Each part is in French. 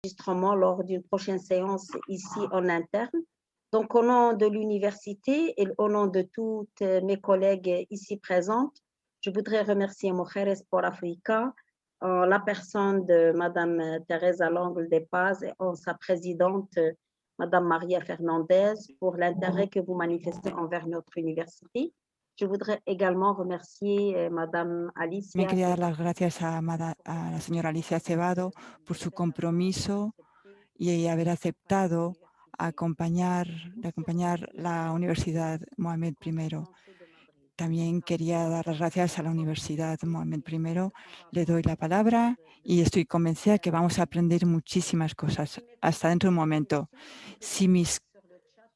enregistrement lors d'une prochaine séance ici en interne. Donc, au nom de l'université et au nom de toutes mes collègues ici présentes, je voudrais remercier Mujeres por Africa, en la personne de Madame Teresa Langle de Paz et en sa présidente, Madame Maria Fernandez, pour l'intérêt que vous manifestez envers notre université. Je voudrais également remercier Madame Alicia. Me quería dar las gracias a la señora Alicia Cebado por su compromiso y haber aceptado acompañar la Universidad Mohamed I. También quería dar las gracias a la Universidad Mohamed I. Le doy la palabra y estoy convencida que vamos a aprender muchísimas cosas. Hasta dentro de un momento. Si mis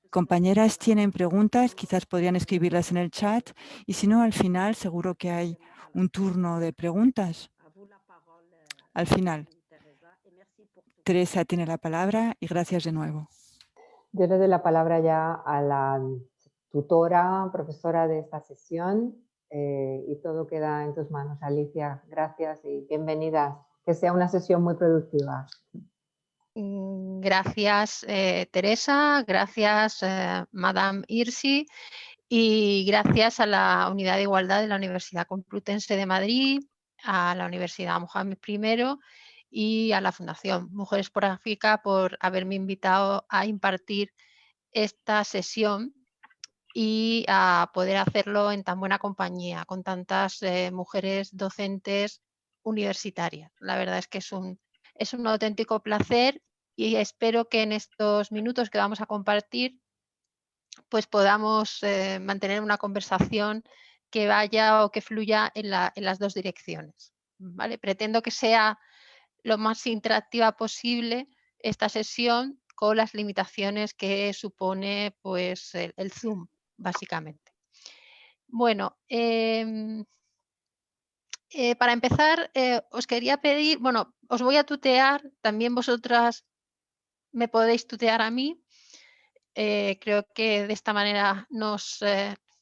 compañeras tienen preguntas, quizás podrían escribirlas en el chat y si no, al final seguro que hay un turno de preguntas. Al final. Teresa tiene la palabra y gracias de nuevo. Yo le doy la palabra ya a la tutora, profesora de esta sesión y todo queda en tus manos, Alicia. Gracias y bienvenidas. Que sea una sesión muy productiva. Gracias, Teresa. Gracias, Madame Irsi. Y gracias a la Unidad de Igualdad de la Universidad Complutense de Madrid, a la Universidad Mohamed I y a la Fundación Mujeres por África por haberme invitado a impartir esta sesión y a poder hacerlo en tan buena compañía, con tantas mujeres docentes universitarias. La verdad es que es un auténtico placer y espero que en estos minutos que vamos a compartir pues podamos mantener una conversación que vaya o que fluya en las dos direcciones. ¿Vale? Pretendo que sea lo más interactiva posible esta sesión con las limitaciones que supone pues, el Zoom, básicamente. Bueno, para empezar, os quería pedir, bueno, os voy a tutear, también vosotras me podéis tutear a mí. Creo que de esta manera nos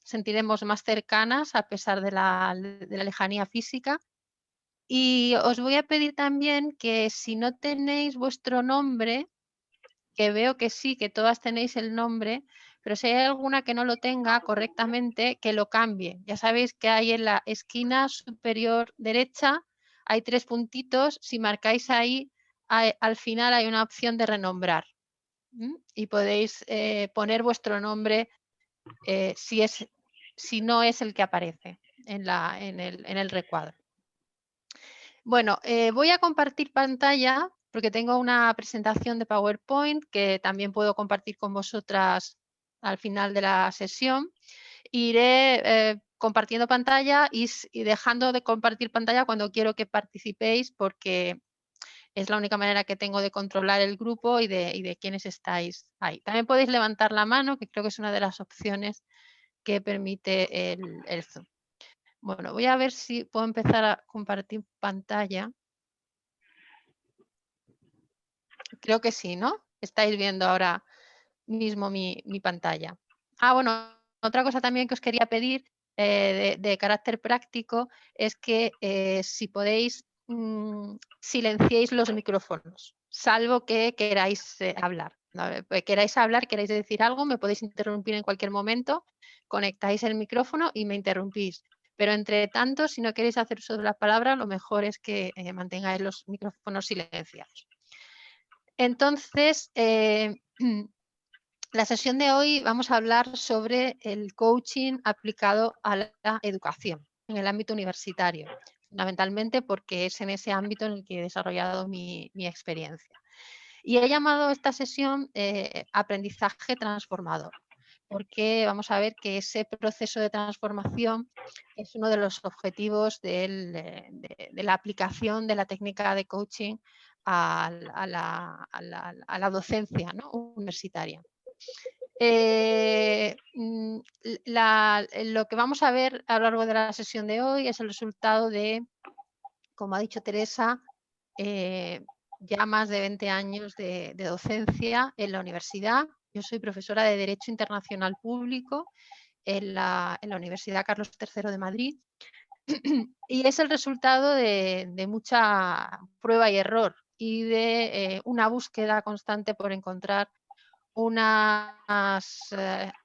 sentiremos más cercanas a pesar de la lejanía física. Y os voy a pedir también que si no tenéis vuestro nombre, que veo que sí, que todas tenéis el nombre, pero si hay alguna que no lo tenga correctamente, que lo cambie. Ya sabéis que hay en la esquina superior derecha, hay 3 puntitos, si marcáis ahí, al final hay una opción de renombrar. Y podéis poner vuestro nombre si no es el que aparece en el recuadro. Bueno, voy a compartir pantalla porque tengo una presentación de PowerPoint que también puedo compartir con vosotras al final de la sesión. Iré compartiendo pantalla y dejando de compartir pantalla cuando quiero que participéis porque es la única manera que tengo de controlar el grupo y de quiénes estáis ahí. También podéis levantar la mano, que creo que es una de las opciones que permite el Zoom. Bueno, voy a ver si puedo empezar a compartir pantalla. Creo que sí, ¿no? Estáis viendo ahora mismo mi pantalla. Bueno, otra cosa también que os quería pedir de carácter práctico es que si podéis silenciéis los micrófonos, salvo que queráis hablar. Queráis decir algo, me podéis interrumpir en cualquier momento, conectáis el micrófono y me interrumpís. Pero entre tanto, si no queréis hacer uso de la palabra, lo mejor es que mantengáis los micrófonos silenciados. Entonces, la sesión de hoy vamos a hablar sobre el coaching aplicado a la educación en el ámbito universitario, fundamentalmente porque es en ese ámbito en el que he desarrollado mi experiencia. Y he llamado esta sesión aprendizaje transformador, porque vamos a ver que ese proceso de transformación es uno de los objetivos de la aplicación de la técnica de coaching a la docencia, ¿no?, universitaria. Lo que vamos a ver a lo largo de la sesión de hoy es el resultado de, como ha dicho Teresa, ya más de 20 años de docencia en la universidad. Yo soy profesora de Derecho Internacional Público en la Universidad Carlos III de Madrid y es el resultado de mucha prueba y error. y de una búsqueda constante por encontrar unas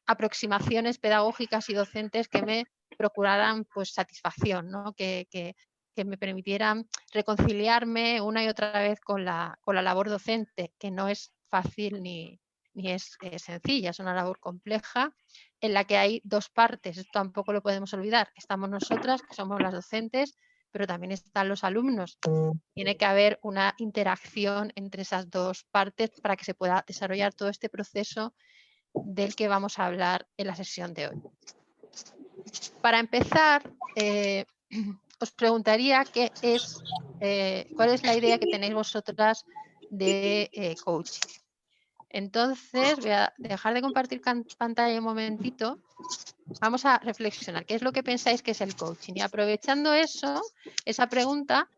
aproximaciones pedagógicas y docentes que me procuraran pues, satisfacción, ¿no? que me permitieran reconciliarme una y otra vez con la labor docente, que no es fácil ni es sencilla, es una labor compleja en la que hay dos partes, esto tampoco lo podemos olvidar, estamos nosotras, que somos las docentes, pero también están los alumnos. Tiene que haber una interacción entre esas dos partes para que se pueda desarrollar todo este proceso del que vamos a hablar en la sesión de hoy. Para empezar, os preguntaría cuál es la idea que tenéis vosotras de coaching. Entonces, voy a dejar de compartir pantalla un momentito. Vamos a reflexionar. ¿Qué es lo que pensáis que es el coaching? Y aprovechando esa pregunta,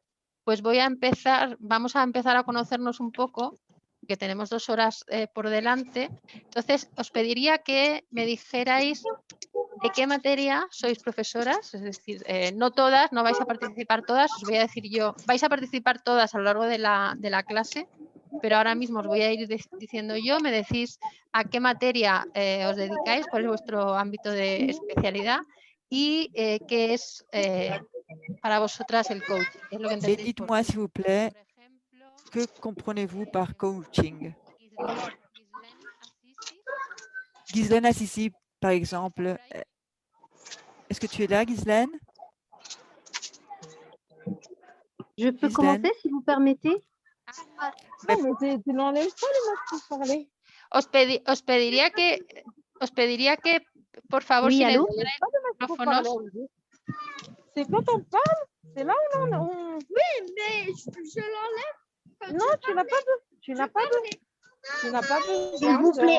pues vamos a empezar a conocernos un poco, que tenemos 2 horas por delante. Entonces, os pediría que me dijerais de qué materia sois profesoras, es decir, no todas, no vais a participar todas, os voy a decir yo, vais a participar todas a lo largo de la clase, pero ahora mismo os voy a ir diciendo yo, me decís a qué materia os dedicáis, cuál es vuestro ámbito de especialidad y qué es para vosotras el coaching. ¿Qué es lo que entendéis? Dites-moi, s'il vous plaît, que comprenez-vous par coaching? Ghislaine Assisi, par exemple. Est-ce que tu es là, Ghislaine? Je peux commencer, si vous permettez? Mais- Non, mais tu n'enlèves pas les masques pour parler. Os pediría que, por favor, Oui, allô? silenciarais Pas de los masque pour micrófonos. parler. C'est quand on parle, c'est là où on... Oui, mais je l'enlève. Non, tu n'as pas besoin.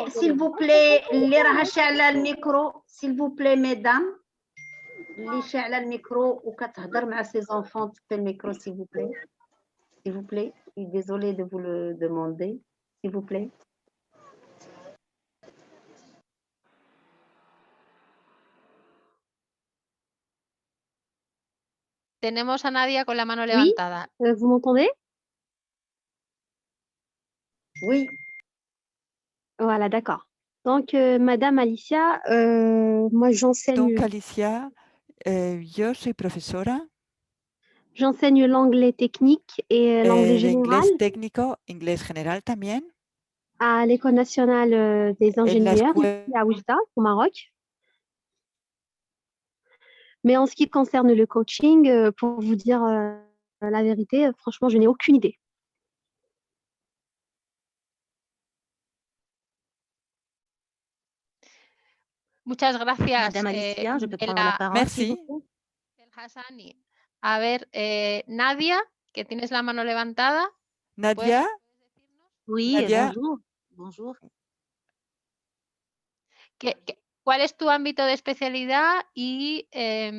S'il vous plaît, اللي راها شاعلة الميكرو, s'il vous plaît, mesdames, اللي شاعلة الميكرو وكتهضر مع ses enfants, تطفي الميكرو, s'il vous plaît. S'il vous plaît, je suis désolée de vous le demander, s'il vous plaît. Tenemos a Nadia con la mano Oui. levantada. Vous m'entendez? Oui. Voilà, d'accord. Donc, Madame Alicia, moi j'enseigne Donc, Alicia, yo soy profesora. j'enseigne l'anglais technique et l'anglais El général inglés técnico, inglés general también. à l'École nationale des ingénieurs escuela- ici à Oujda, au Maroc. Mais en ce qui concerne le coaching, pour vous dire la vérité, franchement, je n'ai aucune idée. Muchas gracias. Madame Alicia, je peux prendre la parole, Merci. s'il vous plaît? El Hassani. A ver, Nadia, que tienes la mano levantada. Nadia, Oui, Nadia. bonjour. Bonjour. ¿Cuál es tu ámbito de especialidad y a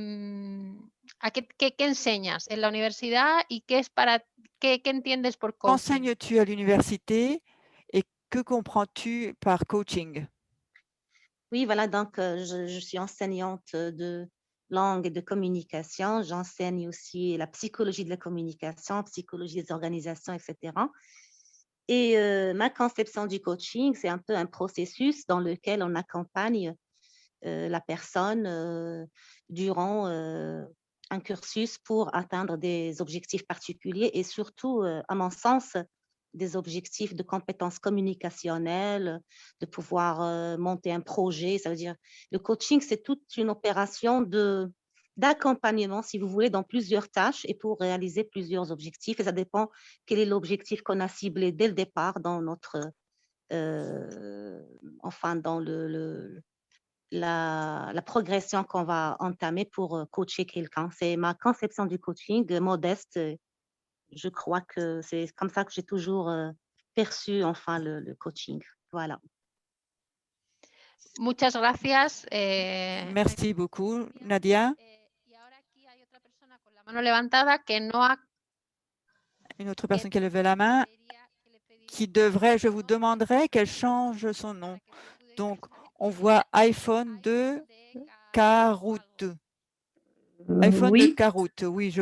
qué enseñas en la universidad y qué entiendes por coaching? Enseignes-tu à l'université et que comprends-tu par coaching? Oui, voilà, donc je suis enseignante de langue et de communication. J'enseigne aussi la psychologie de la communication, psychologie des organisations, etc. Et ma conception du coaching, c'est un peu un processus dans lequel on accompagne la personne durant un cursus pour atteindre des objectifs particuliers et surtout, à mon sens, des objectifs de compétences communicationnelles, de pouvoir monter un projet. Ça veut dire, le coaching, c'est toute une opération d'accompagnement, si vous voulez, dans plusieurs tâches et pour réaliser plusieurs objectifs. Et ça dépend quel est l'objectif qu'on a ciblé dès le départ dans notre, dans la progression qu'on va entamer pour coacher quelqu'un. C'est ma conception du coaching, modeste. Je crois que c'est comme ça que j'ai toujours perçu le coaching. Voilà. Muchas gracias. Merci beaucoup, Nadia. Y ahora aquí hay otra persona con la mano levantada que no ha... Une autre personne qui a levé la main, qui devrait, je vous demanderai qu'elle change son nom. Donc, on voit iPhone de Caroute. iPhone de Caroute, oui,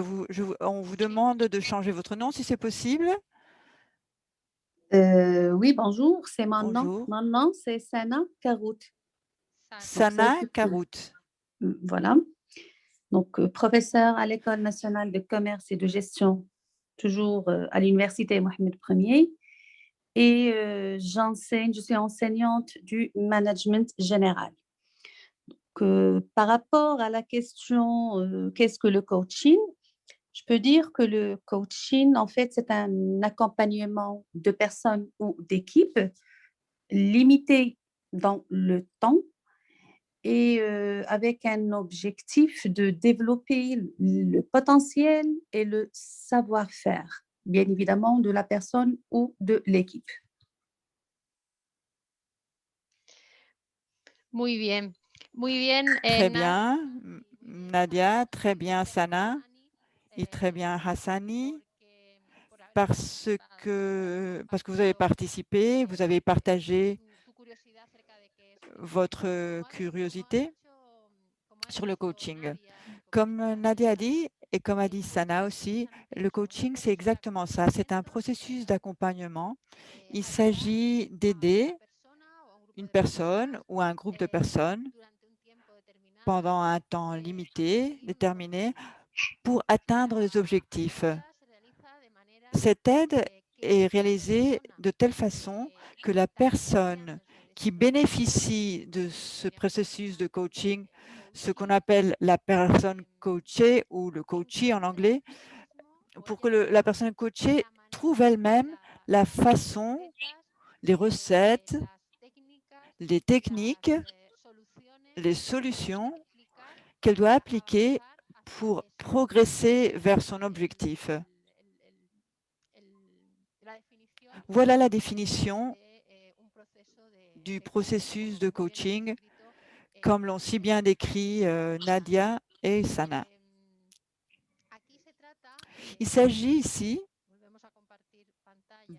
on vous demande de changer votre nom si c'est possible. Oui, bonjour, c'est mon nom. Bonjour. Mon nom, c'est Sana Karout. Sana Karout. Voilà. Donc, professeur à l'École nationale de commerce et de gestion, toujours à l'Université Mohamed Ier. Et je suis enseignante du management général. Donc, par rapport à la question qu'est-ce que le coaching? Je peux dire que le coaching, en fait, c'est un accompagnement de personnes ou d'équipes limité dans le temps et avec un objectif de développer le potentiel et le savoir-faire, bien évidemment, de la personne ou de l'équipe. Muy bien. Muy bien. Très bien, Nadia, très bien, Sana, et très bien, Hassani, parce que vous avez participé, vous avez partagé votre curiosité sur le coaching. Comme Nadia a dit, et comme a dit Sana aussi, le coaching, c'est exactement ça. C'est un processus d'accompagnement. Il s'agit d'aider une personne ou un groupe de personnes pendant un temps limité, déterminé, pour atteindre les objectifs. Cette aide est réalisée de telle façon que la personne qui bénéficie de ce processus de coaching, ce qu'on appelle la personne coachée ou le coachee en anglais, pour que la personne coachée trouve elle-même la façon, les recettes, les techniques, les solutions qu'elle doit appliquer pour progresser vers son objectif. Voilà la définition du processus de coaching, comme l'ont si bien décrit Nadia et Sana. Il s'agit ici,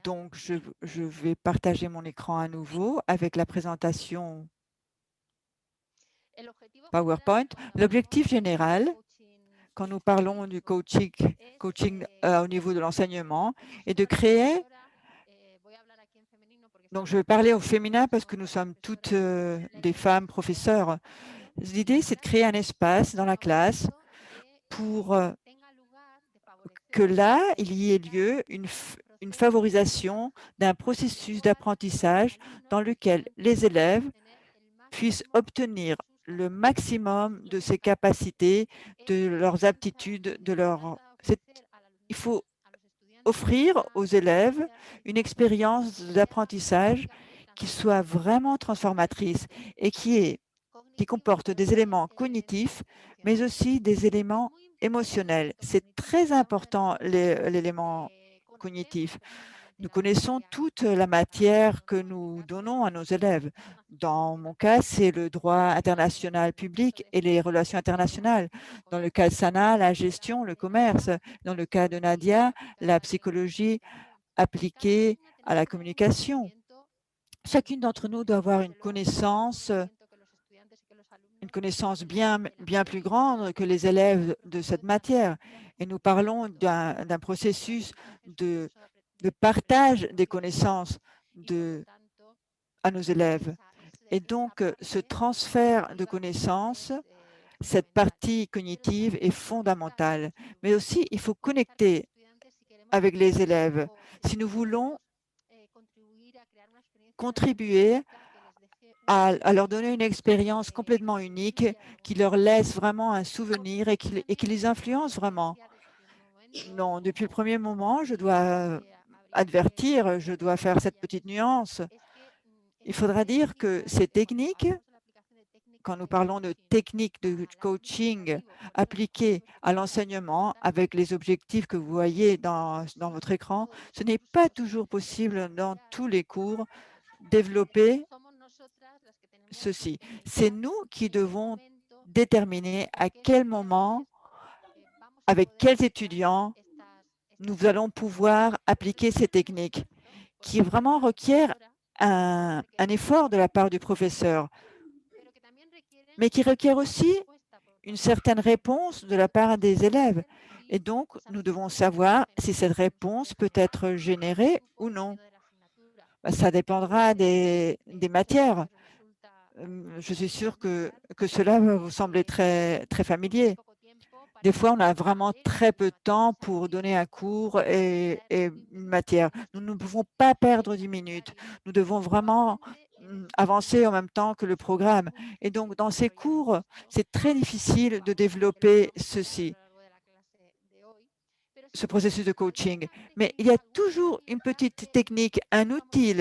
donc je vais partager mon écran à nouveau avec la présentation PowerPoint. L'objectif général, quand nous parlons du coaching au niveau de l'enseignement, est de créer, donc je vais parler au féminin parce que nous sommes toutes des femmes professeurs. L'idée, c'est de créer un espace dans la classe pour que là, il y ait lieu une favorisation d'un processus d'apprentissage dans lequel les élèves puissent obtenir le maximum de ses capacités, de leurs aptitudes, il faut offrir aux élèves une expérience d'apprentissage qui soit vraiment transformatrice et qui comporte des éléments cognitifs, mais aussi des éléments émotionnels. C'est très important, l'élément cognitif. Nous connaissons toute la matière que nous donnons à nos élèves. Dans mon cas, c'est le droit international public et les relations internationales. Dans le cas de Sana, la gestion, le commerce. Dans le cas de Nadia, la psychologie appliquée à la communication. Chacune d'entre nous doit avoir une connaissance bien plus grande que les élèves de cette matière. Et nous parlons d'un processus de partage des connaissances à nos élèves. Et donc, ce transfert de connaissances, cette partie cognitive est fondamentale. Mais aussi, il faut connecter avec les élèves. Si nous voulons contribuer à leur donner une expérience complètement unique qui leur laisse vraiment un souvenir et qui les influence vraiment. Non, depuis le premier moment, je dois advertir, je dois faire cette petite nuance. Il faudra dire que ces techniques, quand nous parlons de techniques de coaching appliquées à l'enseignement avec les objectifs que vous voyez dans votre écran, ce n'est pas toujours possible dans tous les cours développer ceci. C'est nous qui devons déterminer à quel moment, avec quels étudiants, nous allons pouvoir appliquer ces techniques qui vraiment requièrent un effort de la part du professeur, mais qui requièrent aussi une certaine réponse de la part des élèves. Et donc, nous devons savoir si cette réponse peut être générée ou non. ça dépendra des matières. Je suis sûre que cela va vous sembler très familier. Des fois, on a vraiment très peu de temps pour donner un cours et une matière. Nous ne pouvons pas perdre 10 minutes. Nous devons vraiment avancer en même temps que le programme. Et donc, dans ces cours, c'est très difficile de développer ce processus de coaching. Mais il y a toujours une petite technique, un outil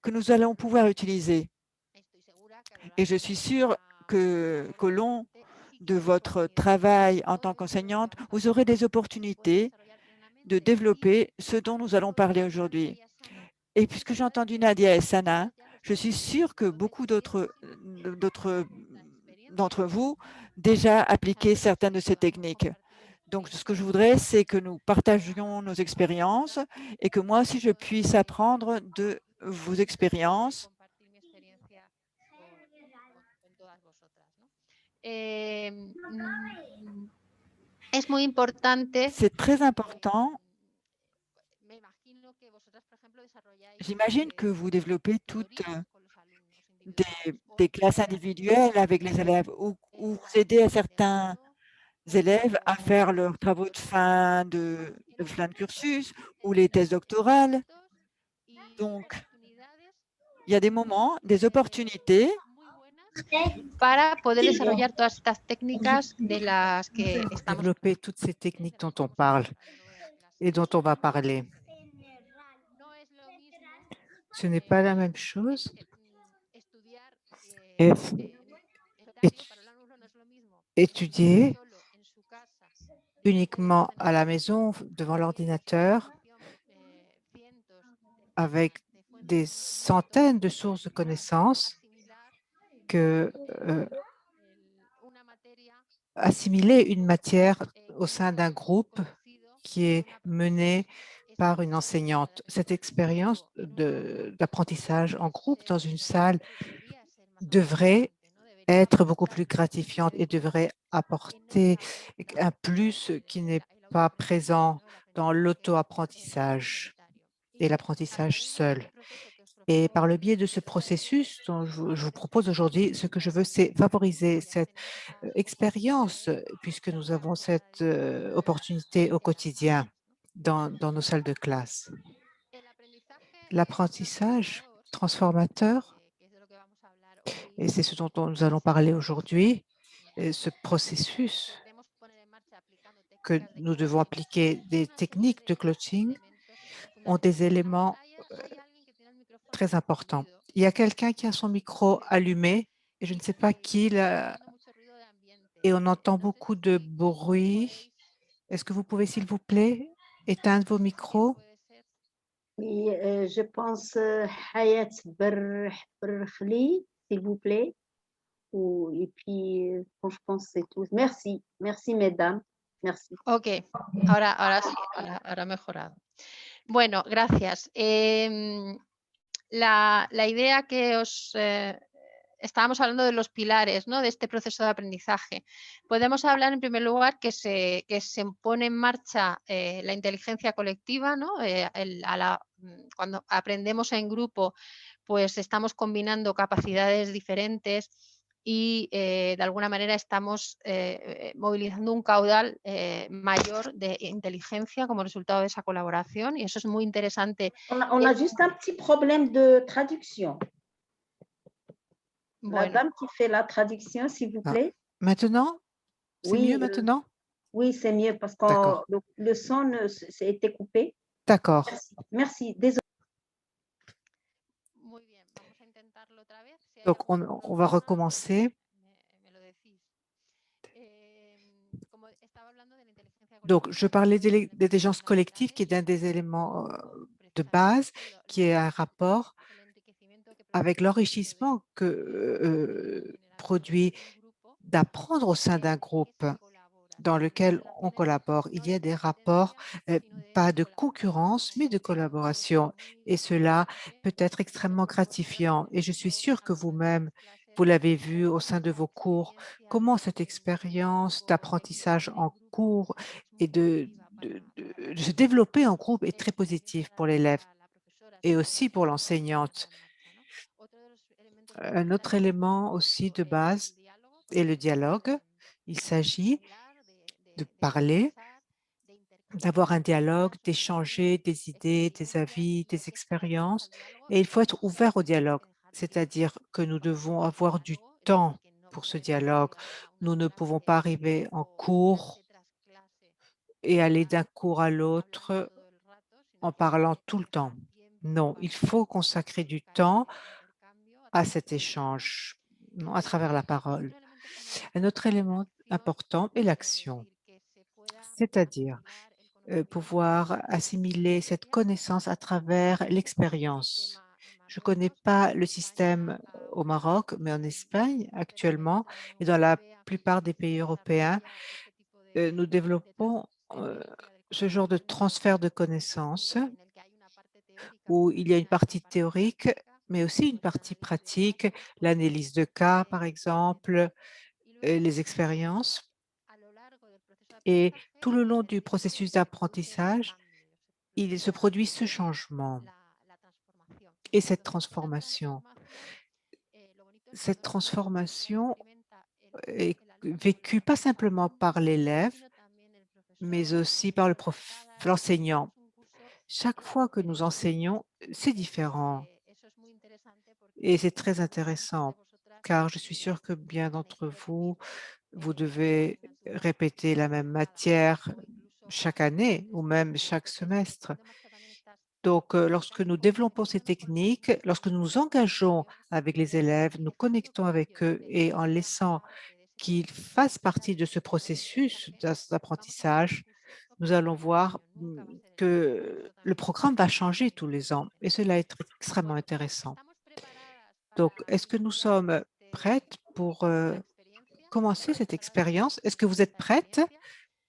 que nous allons pouvoir utiliser. Et je suis sûre qu'au long de votre travail en tant qu'enseignante, vous aurez des opportunités de développer ce dont nous allons parler aujourd'hui. Et puisque j'ai entendu Nadia et Sana, je suis sûre que beaucoup d'entre vous déjà appliqué certaines de ces techniques. Donc, ce que je voudrais, c'est que nous partagions nos expériences et que moi aussi, je puisse apprendre de vos expériences. C'est très important. J'imagine que vous développez toutes des classes individuelles avec les élèves ou vous aidez à certains élèves à faire leurs travaux de fin de cursus ou les thèses doctorales. Donc, il y a des moments, des opportunités para poder desarrollar todas estas técnicas de las que estamos développer toutes ces techniques dont on parle et dont on va parler. Ce n'est pas la même chose. Étudier uniquement à la maison devant l'ordinateur avec des centaines de sources de connaissances que assimiler une matière au sein d'un groupe qui est mené par une enseignante. Cette expérience d'apprentissage en groupe dans une salle devrait être beaucoup plus gratifiante et devrait apporter un plus qui n'est pas présent dans l'auto-apprentissage et l'apprentissage seul. Et par le biais de ce processus dont je vous propose aujourd'hui, ce que je veux, c'est favoriser cette expérience, puisque nous avons cette opportunité au quotidien dans nos salles de classe. L'apprentissage transformateur, et c'est ce dont nous allons parler aujourd'hui, ce processus que nous devons appliquer des techniques de coaching ont des éléments très importants. Il y a quelqu'un qui a son micro allumé et je ne sais pas qui, et on entend beaucoup de bruit. Est-ce que vous pouvez, s'il vous plaît, éteindre vos micros? Oui, je pense Hayat Berkhli, s'il vous plaît. Et puis, je pense que c'est tout. Merci, mesdames. Merci. Ok, ahora sí, ahora ha mejorado. Bueno, gracias. La idea que estábamos hablando de los pilares, ¿no?, de este proceso de aprendizaje. Podemos hablar en primer lugar que se pone en marcha la inteligencia colectiva, ¿no? Cuando aprendemos en grupo, pues estamos combinando capacidades diferentes y de alguna manera estamos movilizando un caudal mayor de inteligencia como resultado de esa colaboración y eso es muy interesante. On a juste un petit problème de traduction. La dame qui fait la traduction, s'il vous plaît. Maintenant? C'est mieux maintenant? Oui, c'est mieux parce que le son a été coupé. D'accord. Merci. Désolé. Donc, on va recommencer. Donc, je parlais de l'intelligence collective qui est un des éléments de base, qui est un rapport avec l'enrichissement que produit d'apprendre au sein d'un groupe dans lequel on collabore. Il y a des rapports, pas de concurrence, mais de collaboration. Et cela peut être extrêmement gratifiant. Et je suis sûre que vous-même, vous l'avez vu au sein de vos cours, comment cette expérience d'apprentissage en cours et de se développer en groupe est très positive pour l'élève. et aussi pour l'enseignante. Un autre élément aussi de base est le dialogue. Il s'agit de parler, d'avoir un dialogue, d'échanger des idées, des avis, des expériences. Et il faut être ouvert au dialogue, c'est-à-dire que nous devons avoir du temps pour ce dialogue. Nous ne pouvons pas arriver en cours et aller d'un cours à l'autre en parlant tout le temps. Non, il faut consacrer du temps à cet échange, non, à travers la parole. Un autre élément important est l'action, c'est-à-dire pouvoir assimiler cette connaissance à travers l'expérience. Je ne connais pas le système au Maroc, mais en Espagne actuellement et dans la plupart des pays européens, nous développons ce genre de transfert de connaissances où il y a une partie théorique, mais aussi une partie pratique, l'analyse de cas, par exemple, les expériences. Et tout le long du processus d'apprentissage, il se produit ce changement et cette transformation. Cette transformation est vécue pas simplement par l'élève, mais aussi par l'enseignant. Chaque fois que nous enseignons, c'est différent et c'est très intéressant car je suis sûre que bien d'entre vous, vous devez répéter la même matière chaque année ou même chaque semestre. Donc, lorsque nous développons ces techniques, lorsque nous nous engageons avec les élèves, nous connectons avec eux et en laissant qu'ils fassent partie de ce processus d'apprentissage, nous allons voir que le programme va changer tous les ans et cela est extrêmement intéressant. Donc, est-ce que nous sommes prêtes pour commencer cette expérience? Est-ce que vous êtes prêtes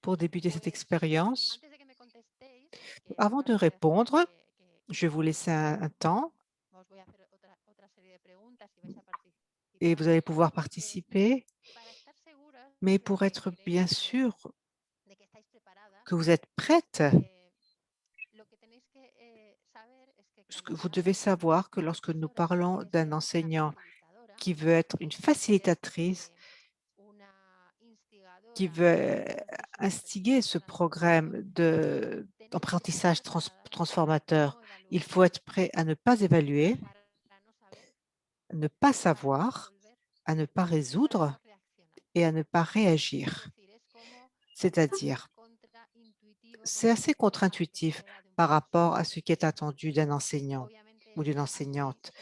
pour débuter cette expérience? Avant de répondre, je vais vous laisser un temps et vous allez pouvoir participer. Mais pour être bien sûr que vous êtes prête, ce que vous devez savoir que lorsque nous parlons d'un enseignant qui veut être une facilitatrice, qui veut instiguer ce programme d'apprentissage transformateur, il faut être prêt à ne pas évaluer, à ne pas savoir, à ne pas résoudre et à ne pas réagir. C'est-à-dire, c'est assez contre-intuitif par rapport à ce qui est attendu d'un enseignant ou d'une enseignante.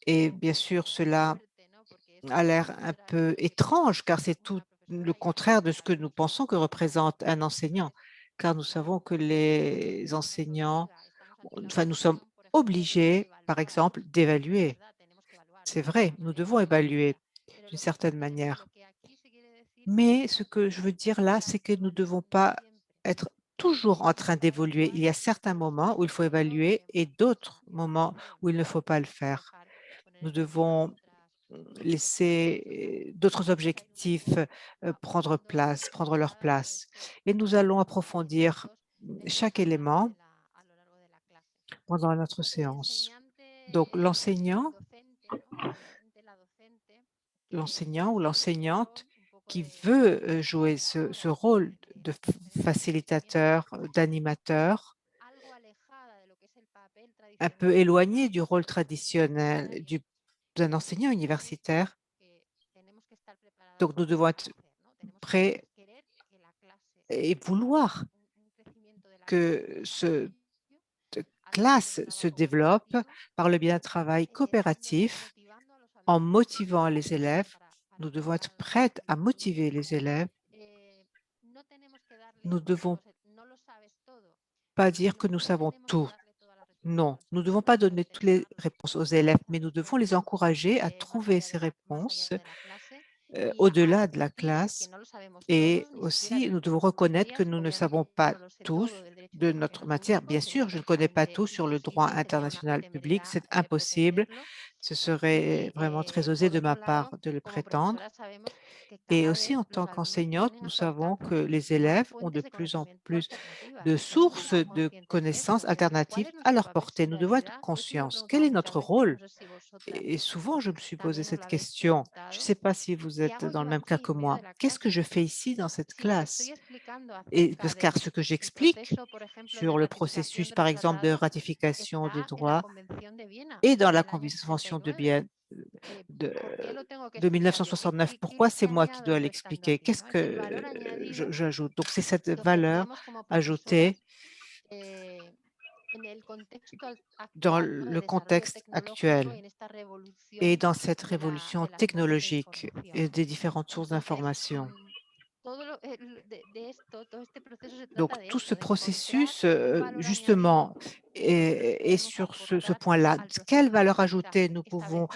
Et bien sûr, cela a l'air un peu étrange car c'est tout le contraire de ce que nous pensons que représente un enseignant, car nous savons que les enseignants, enfin, nous sommes obligés, par exemple, d'évaluer. C'est vrai, nous devons évaluer d'une certaine manière. Mais ce que je veux dire là, c'est que nous ne devons pas être toujours en train d'évoluer. Il y a certains moments où il faut évaluer et d'autres moments où il ne faut pas le faire. Nous devons laisser d'autres objectifs prendre leur place. Et nous allons approfondir chaque élément pendant notre séance. Donc, l'enseignant ou l'enseignante qui veut jouer ce rôle de facilitateur, d'animateur, un peu éloigné du rôle traditionnel d'un enseignant universitaire. Donc, nous devons être prêts et vouloir que cette classe se développe par le biais d'un travail coopératif en motivant les élèves. Nous devons être prêtes à motiver les élèves. Nous ne devons pas dire que nous savons tout. Non, nous ne devons pas donner toutes les réponses aux élèves, mais nous devons les encourager à trouver ces réponses au-delà de la classe. Et aussi, nous devons reconnaître que nous ne savons pas tous de notre matière. Bien sûr, je ne connais pas tout sur le droit international public, c'est impossible. Ce serait vraiment très osé de ma part de le prétendre. Et aussi, en tant qu'enseignante, nous savons que les élèves ont de plus en plus de sources de connaissances alternatives à leur portée. Nous devons être conscients. Quel est notre rôle? Et souvent, je me suis posé cette question. Je ne sais pas si vous êtes dans le même cas que moi. Qu'est-ce que je fais ici dans cette classe? Car ce que j'explique sur le processus, par exemple, de ratification des droits et dans la Convention de Vienne de, de 1969, pourquoi c'est moi qui dois l'expliquer? Qu'est-ce que j'ajoute? Donc, c'est cette valeur ajoutée dans le contexte actuel et dans cette révolution technologique et des différentes sources d'information. Donc, tout ce processus, justement, est sur ce point-là. Quelle valeur ajoutée nous pouvons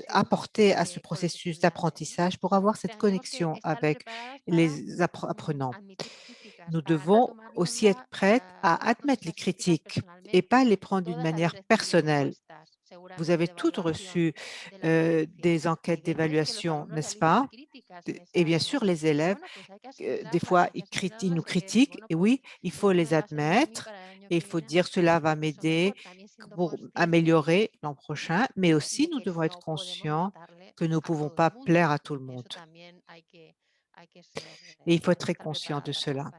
apporter à ce processus d'apprentissage pour avoir cette connexion avec les apprenants? Nous devons aussi être prêts à admettre les critiques et pas les prendre d'une manière personnelle. Vous avez toutes reçu des enquêtes d'évaluation, n'est-ce pas? Et bien sûr, les élèves, des fois, ils nous critiquent, et oui, il faut les admettre, et il faut dire cela va m'aider pour améliorer l'an prochain, mais aussi nous devons être conscients que nous ne pouvons pas plaire à tout le monde. Et il faut être très conscient de cela.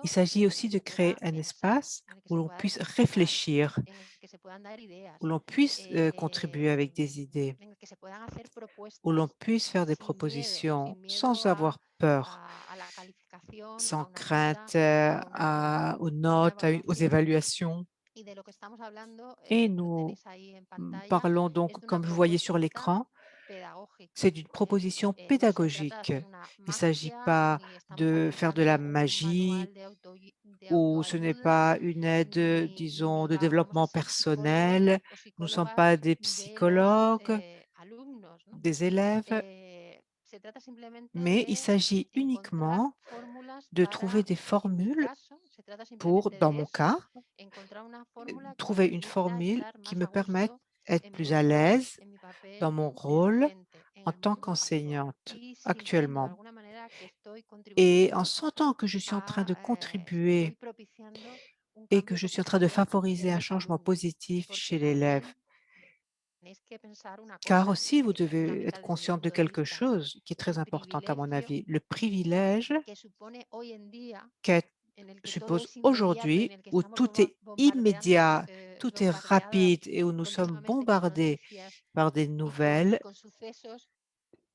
Il s'agit aussi de créer un espace où l'on puisse réfléchir, où l'on puisse contribuer avec des idées, où l'on puisse faire des propositions sans avoir peur, sans crainte aux notes, aux évaluations. Et nous parlons donc, comme vous voyez sur l'écran, c'est d'une proposition pédagogique. Il ne s'agit pas de faire de la magie ou ce n'est pas une aide, disons, de développement personnel. Nous ne sommes pas des psychologues, des élèves, mais il s'agit uniquement de trouver des formules pour, dans mon cas, trouver une formule qui me permette d'être plus à l'aise dans mon rôle en tant qu'enseignante actuellement. Et en sentant que je suis en train de contribuer et que je suis en train de favoriser un changement positif chez l'élève. Car aussi, vous devez être consciente de quelque chose qui est très important à mon avis, le privilège qu'elle suppose aujourd'hui où tout est immédiat, tout est rapide et où nous sommes bombardés par des nouvelles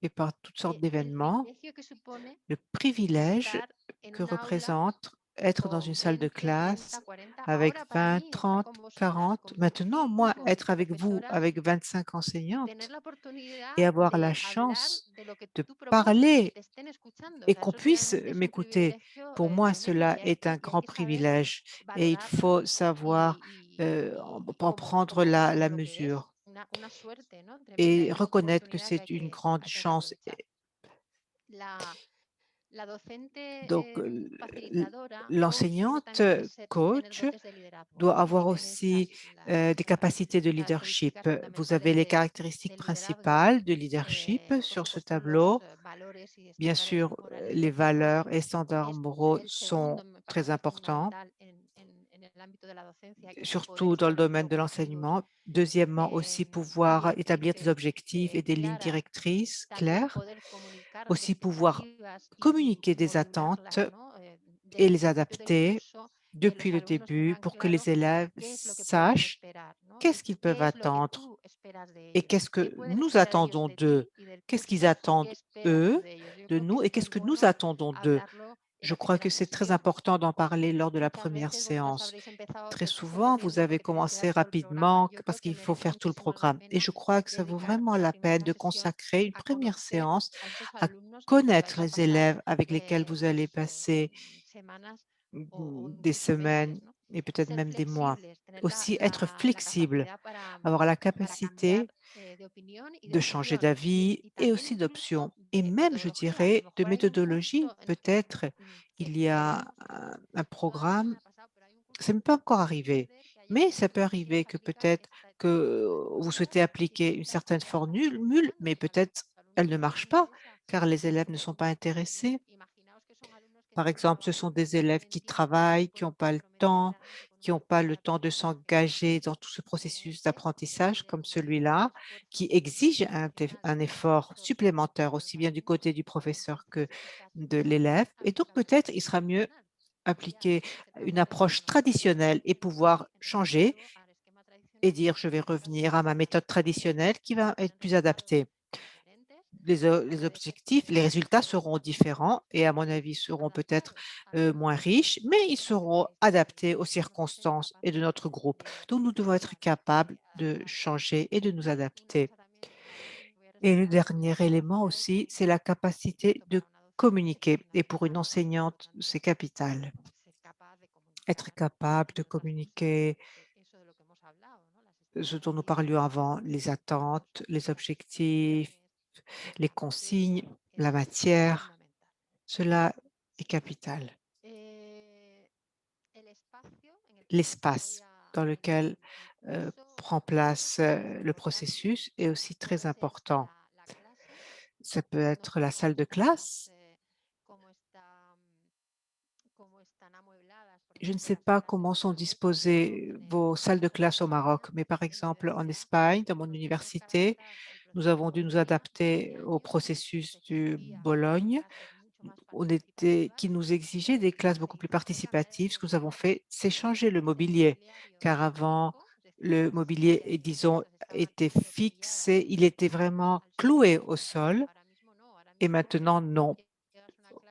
et par toutes sortes d'événements, le privilège que représente être dans une salle de classe avec 20, 30, 40. Maintenant, moi, être avec vous, avec 25 enseignantes et avoir la chance de parler et qu'on puisse m'écouter, pour moi, cela est un grand privilège et il faut savoir en prendre la mesure et reconnaître que c'est une grande chance. Donc, l'enseignante coach doit avoir aussi des capacités de leadership. Vous avez les caractéristiques principales de leadership sur ce tableau. Bien sûr, les valeurs et standards moraux sont très importants, surtout dans le domaine de l'enseignement. Deuxièmement, aussi pouvoir établir des objectifs et des lignes directrices claires. Aussi pouvoir communiquer des attentes et les adapter depuis le début pour que les élèves sachent qu'est-ce qu'ils peuvent attendre et qu'est-ce que nous attendons d'eux, qu'est-ce qu'ils attendent eux de nous et qu'est-ce que nous attendons d'eux. Je crois que c'est très important d'en parler lors de la première séance. Très souvent, vous avez commencé rapidement parce qu'il faut faire tout le programme. Et je crois que ça vaut vraiment la peine de consacrer une première séance à connaître les élèves avec lesquels vous allez passer des semaines et peut-être même des mois. Aussi, être flexible, avoir la capacité de changer d'avis et aussi d'options. Et même, je dirais, de méthodologie. Peut-être il y a un programme, ça n'est pas encore arrivé, Mais ça peut arriver que peut-être que vous souhaitez appliquer une certaine formule, mais peut-être elle ne marche pas car les élèves ne sont pas intéressés. Par exemple, ce sont des élèves qui travaillent, qui n'ont pas le temps, qui n'ont pas le temps de s'engager dans tout ce processus d'apprentissage comme celui-là, qui exige un effort supplémentaire aussi bien du côté du professeur que de l'élève. Et donc peut-être il sera mieux appliquer une approche traditionnelle et pouvoir changer et dire je vais revenir à ma méthode traditionnelle qui va être plus adaptée. Les objectifs, les résultats seront différents et à mon avis seront peut-être moins riches, mais ils seront adaptés aux circonstances et de notre groupe. Donc nous devons être capables de changer et de nous adapter. Et le dernier élément aussi, c'est la capacité de communiquer. Et pour une enseignante, c'est capital. Être capable de communiquer ce dont nous parlions avant, les attentes, les objectifs, les consignes, la matière, cela est capital. L'espace dans lequel prend place le processus est aussi très important. Ça peut être la salle de classe. Je ne sais pas comment sont disposées vos salles de classe au Maroc, mais par exemple en Espagne, dans mon université, nous avons dû nous adapter au processus du Bologne, qui nous exigeait des classes beaucoup plus participatives. Ce que nous avons fait, c'est changer le mobilier, car avant, le mobilier, disons, était fixé, il était vraiment cloué au sol, et maintenant, non.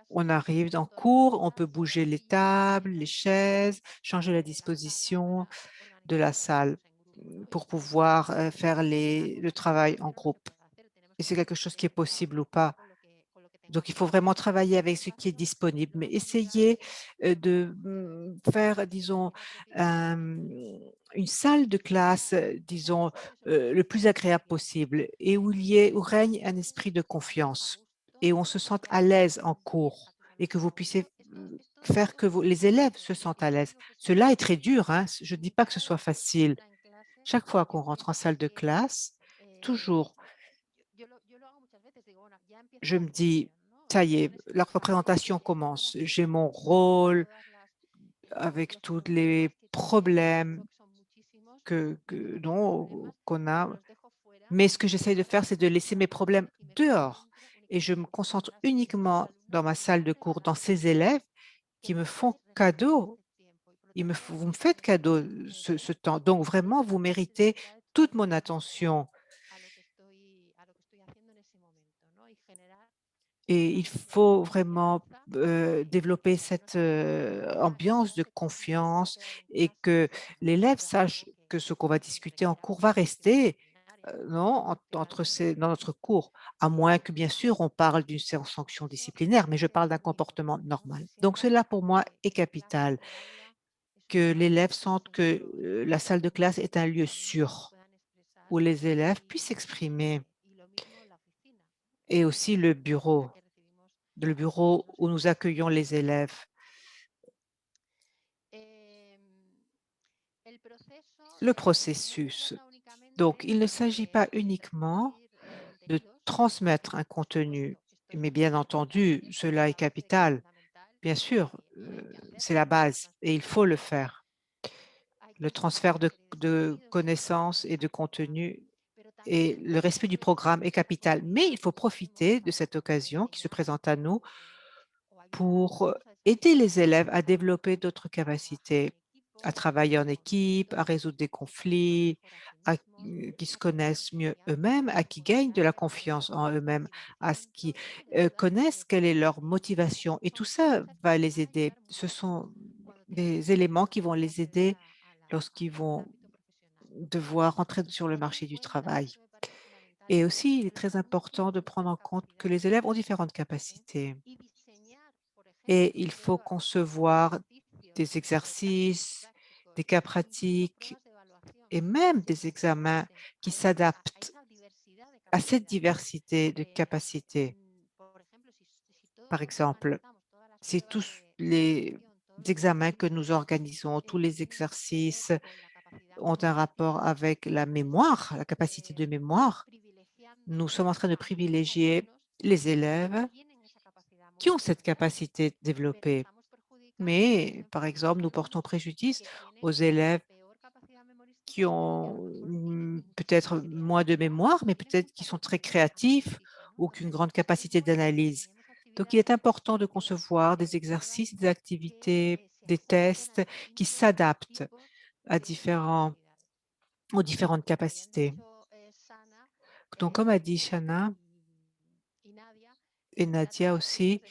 On arrive en cours, on peut bouger les tables, les chaises, changer la disposition de la salle pour pouvoir faire le travail en groupe. Et c'est quelque chose qui est possible ou pas. Donc, il faut vraiment travailler avec ce qui est disponible, mais essayer de faire, disons, une salle de classe, disons, le plus agréable possible et où règne un esprit de confiance et où on se sente à l'aise en cours et que vous puissiez faire que les élèves se sentent à l'aise. Cela est très dur, hein? Je ne dis pas que ce soit facile. Chaque fois qu'on rentre en salle de classe, toujours, je me dis, ça y est, la représentation commence. J'ai mon rôle avec tous les problèmes qu'on a. Mais ce que j'essaie de faire, c'est de laisser mes problèmes dehors. Et je me concentre uniquement dans ma salle de cours, dans ces élèves qui me font cadeau. Vous me faites cadeau ce temps. Donc vraiment, vous méritez toute mon attention. Et il faut vraiment développer cette ambiance de confiance et que l'élève sache que ce qu'on va discuter en cours va rester non, dans notre cours, à moins que bien sûr on parle d'une sanction disciplinaire, mais je parle d'un comportement normal. Donc cela pour moi est capital, que l'élève sente que la salle de classe est un lieu sûr où les élèves puissent s'exprimer et aussi le bureau où nous accueillons les élèves. Le processus. Donc, il ne s'agit pas uniquement de transmettre un contenu, mais bien entendu, cela est capital. Bien sûr, c'est la base et il faut le faire. Le transfert de connaissances et de contenu et le respect du programme est capital. Mais il faut profiter de cette occasion qui se présente à nous pour aider les élèves à développer d'autres capacités, à travailler en équipe, à résoudre des conflits, qui se connaissent mieux eux-mêmes, à qui gagnent de la confiance en eux-mêmes, à ce qui connaissent quelle est leur motivation. Et tout ça va les aider. Ce sont des éléments qui vont les aider lorsqu'ils vont devoir entrer sur le marché du travail. Et aussi, il est très important de prendre en compte que les élèves ont différentes capacités. Et il faut concevoir des exercices, des cas pratiques et même des examens qui s'adaptent à cette diversité de capacités. Par exemple, si tous les examens que nous organisons, tous les exercices ont un rapport avec la mémoire, la capacité de mémoire. Nous sommes en train de privilégier les élèves qui ont cette capacité développée. Mais, par exemple, nous portons préjudice aux élèves qui ont peut-être moins de mémoire, mais peut-être qui sont très créatifs ou qui ont une grande capacité d'analyse. Donc, il est important de concevoir des exercices, des activités, des tests qui s'adaptent aux différentes capacités. Donc, comme a dit Shana et Nadia aussi,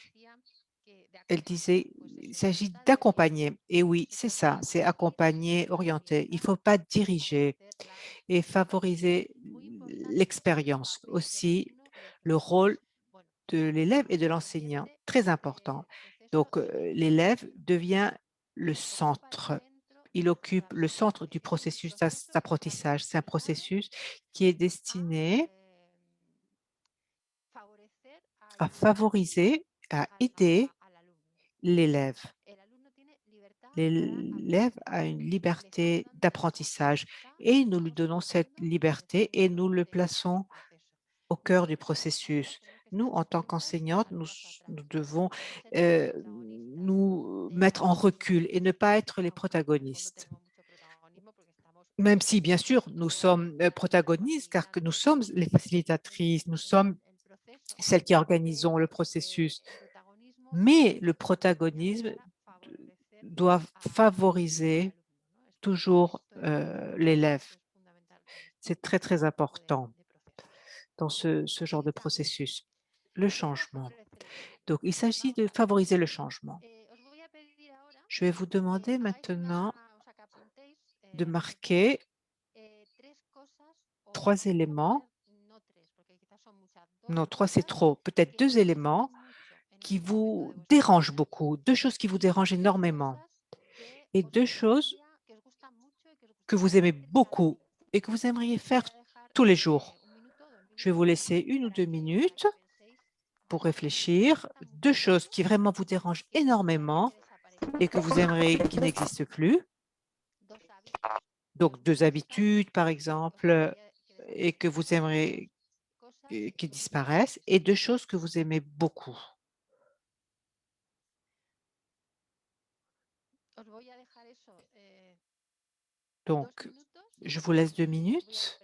elle disait, il s'agit d'accompagner. Et oui, c'est ça, c'est accompagner, orienter. Il ne faut pas diriger et favoriser l'expérience. Aussi, le rôle de l'élève et de l'enseignant, très important. Donc, l'élève devient le centre. Il occupe le centre du processus d'apprentissage. C'est un processus qui est destiné à favoriser, à aider l'élève. L'élève a une liberté d'apprentissage et nous lui donnons cette liberté et nous le plaçons au cœur du processus. Nous, en tant qu'enseignantes, nous devons nous mettre en recul et ne pas être les protagonistes. Même si, bien sûr, nous sommes protagonistes, car que nous sommes les facilitatrices, nous sommes celles qui organisons le processus. Mais le protagonisme doit favoriser toujours l'élève. C'est très, très important dans ce genre de processus. Le changement. Donc, il s'agit de favoriser le changement. Je vais vous demander maintenant de marquer 3 éléments. Non, 3 c'est trop. Peut-être 2 éléments qui vous dérangent beaucoup, 2 choses qui vous dérangent énormément et 2 choses que vous aimez beaucoup et que vous aimeriez faire tous les jours. Je vais vous laisser 1 ou 2 minutes pour réfléchir. 2 choses qui vraiment vous dérangent énormément et que vous aimeriez qui n'existent plus. Donc, 2 habitudes, par exemple, et que vous aimeriez qui disparaissent et 2 choses que vous aimez beaucoup. Donc, je vous laisse 2 minutes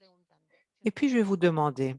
et puis je vais vous demander.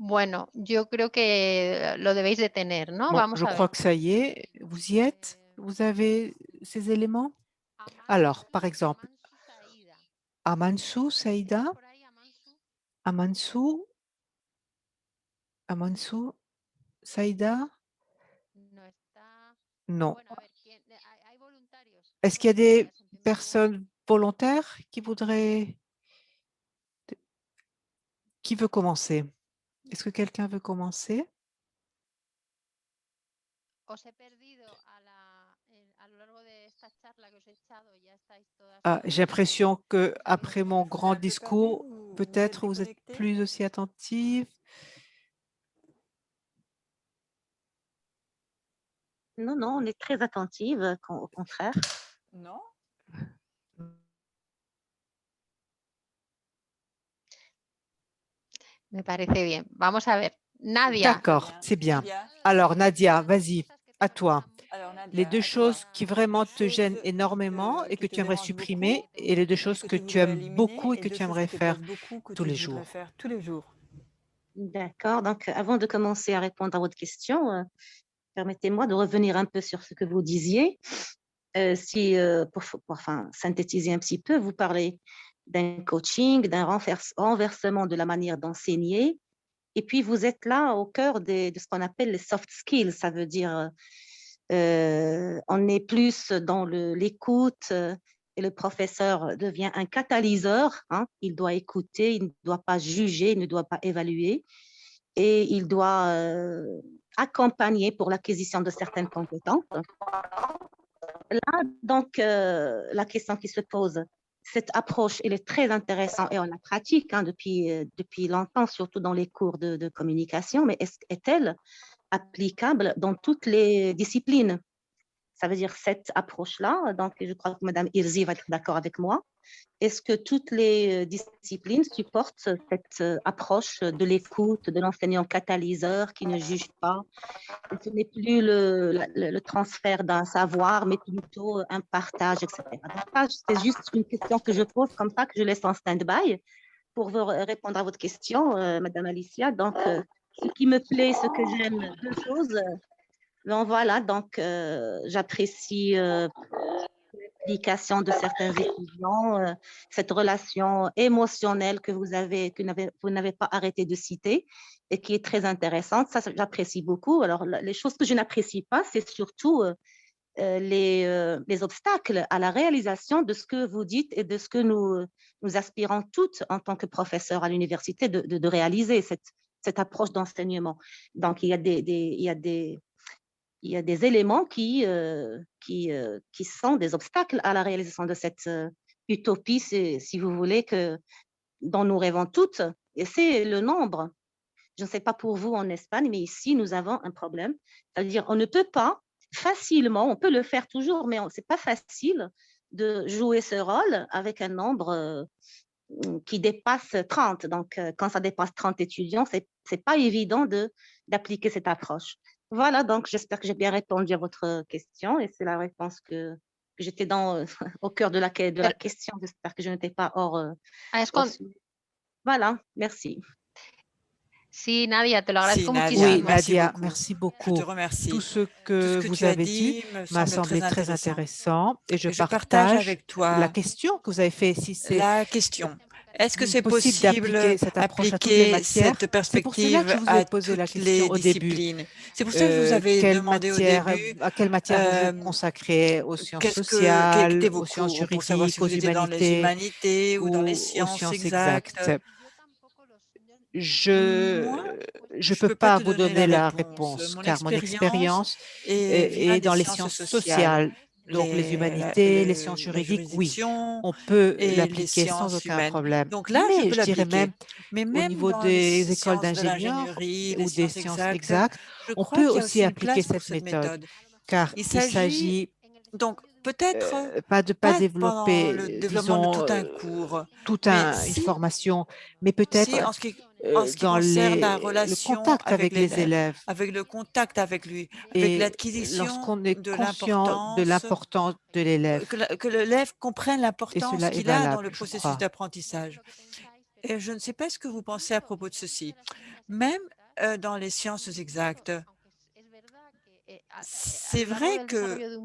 Bueno, yo creo que lo debéis de tener, ¿no? Bon, Vamos je a crois ver. que ça y est, vous y êtes? Vous avez ces éléments? Alors, par exemple, Amansu, Saïda? Amansu? Amansu, Saïda? Non. Est-ce qu'il y a des personnes volontaires qui voudraient... Qui veut commencer? Est-ce que quelqu'un veut commencer? Ah, j'ai l'impression qu'après mon grand discours, peut-être vous êtes plus aussi attentive. Non, non, on est très attentive, au contraire. Non. Me parece bien. Vamos a ver. Nadia. D'accord, c'est bien. Alors, Nadia, vas-y, à toi. Les 2 choses qui vraiment te gênent énormément et que tu aimerais supprimer et les 2 choses que tu aimes beaucoup et que tu aimerais faire tous les jours. D'accord. Donc, avant de commencer à répondre à votre question, permettez-moi de revenir un peu sur ce que vous disiez. Pour enfin, synthétiser un petit peu, vous parlez d'un coaching, d'un renversement de la manière d'enseigner. Et puis, vous êtes là au cœur de ce qu'on appelle les soft skills. Ça veut dire on est plus dans l'écoute, et le professeur devient un catalyseur. Hein. Il doit écouter, il ne doit pas juger, il ne doit pas évaluer et il doit accompagner pour l'acquisition de certaines compétences. Là, donc, la question qui se pose, cette approche, elle est très intéressante et on la pratique depuis longtemps, surtout dans les cours de communication, mais est-elle applicable dans toutes les disciplines? Ça veut dire cette approche-là, donc je crois que Mme Hirsi va être d'accord avec moi. Est-ce que toutes les disciplines supportent cette approche de l'écoute, de l'enseignant catalyseur qui ne juge pas? Ce n'est plus le transfert d'un savoir, mais plutôt un partage, etc. Donc, c'est juste une question que je pose comme ça, que je laisse en stand-by pour vous répondre à votre question, Mme Alicia. Donc, ce qui me plaît, ce que j'aime, deux choses. Donc voilà, donc j'apprécie l'implication de certains étudiants, cette relation émotionnelle que vous n'avez pas arrêté de citer et qui est très intéressante. Ça, j'apprécie beaucoup. Alors, les choses que je n'apprécie pas, c'est surtout les obstacles à la réalisation de ce que vous dites et de ce que nous aspirons toutes en tant que professeurs à l'université de réaliser cette approche d'enseignement. Donc, il y a des éléments qui sont des obstacles à la réalisation de cette utopie, si vous voulez, dont nous rêvons toutes, et c'est le nombre. Je ne sais pas pour vous en Espagne, mais ici, nous avons un problème. C'est-à-dire, on ne peut pas facilement, on peut le faire toujours, mais ce n'est pas facile de jouer ce rôle avec un nombre qui dépasse 30. Donc, quand ça dépasse 30 étudiants, ce n'est pas évident d'appliquer cette approche. Voilà, donc j'espère que j'ai bien répondu à votre question et c'est la réponse que j'étais au cœur de la question. J'espère que je n'étais pas hors sujet. Voilà, merci. Sí, Nadia, te lo agradezco muchísimo. Oui, Nadia, merci beaucoup. Je te remercie. Tout ce que vous avez dit m'a semblé très intéressant et je partage avec toi la question que vous avez faite. Si c'est la question. Est-ce que c'est possible d'appliquer cette approche à toutes les matières? cette perspective que je vous ai posé la question au début. C'est pour ça que je vous avais demandé au début à quelle matière vous vous consacrez, aux sciences sociales, aux sciences juridiques, aux humanités ou dans les sciences exactes. Je ne peux pas vous donner la réponse, car mon expérience est dans les sciences sociales. Donc, les humanités, les sciences juridiques, oui, on peut l'appliquer sans aucun problème. Donc là, mais je dirais même, même au niveau des écoles d'ingénieurs ou des sciences exactes, on peut aussi appliquer cette méthode, car il s'agit donc peut-être pas développer, disons, toute une formation, mais peut-être dans le contact avec les élèves. Avec le contact avec lui, avec l'acquisition lorsqu'on est conscient de l'importance de l'élève. Que l'élève comprenne l'importance qu'il a dans le processus d'apprentissage. Et je ne sais pas ce que vous pensez à propos de ceci. Même dans les sciences exactes, c'est vrai que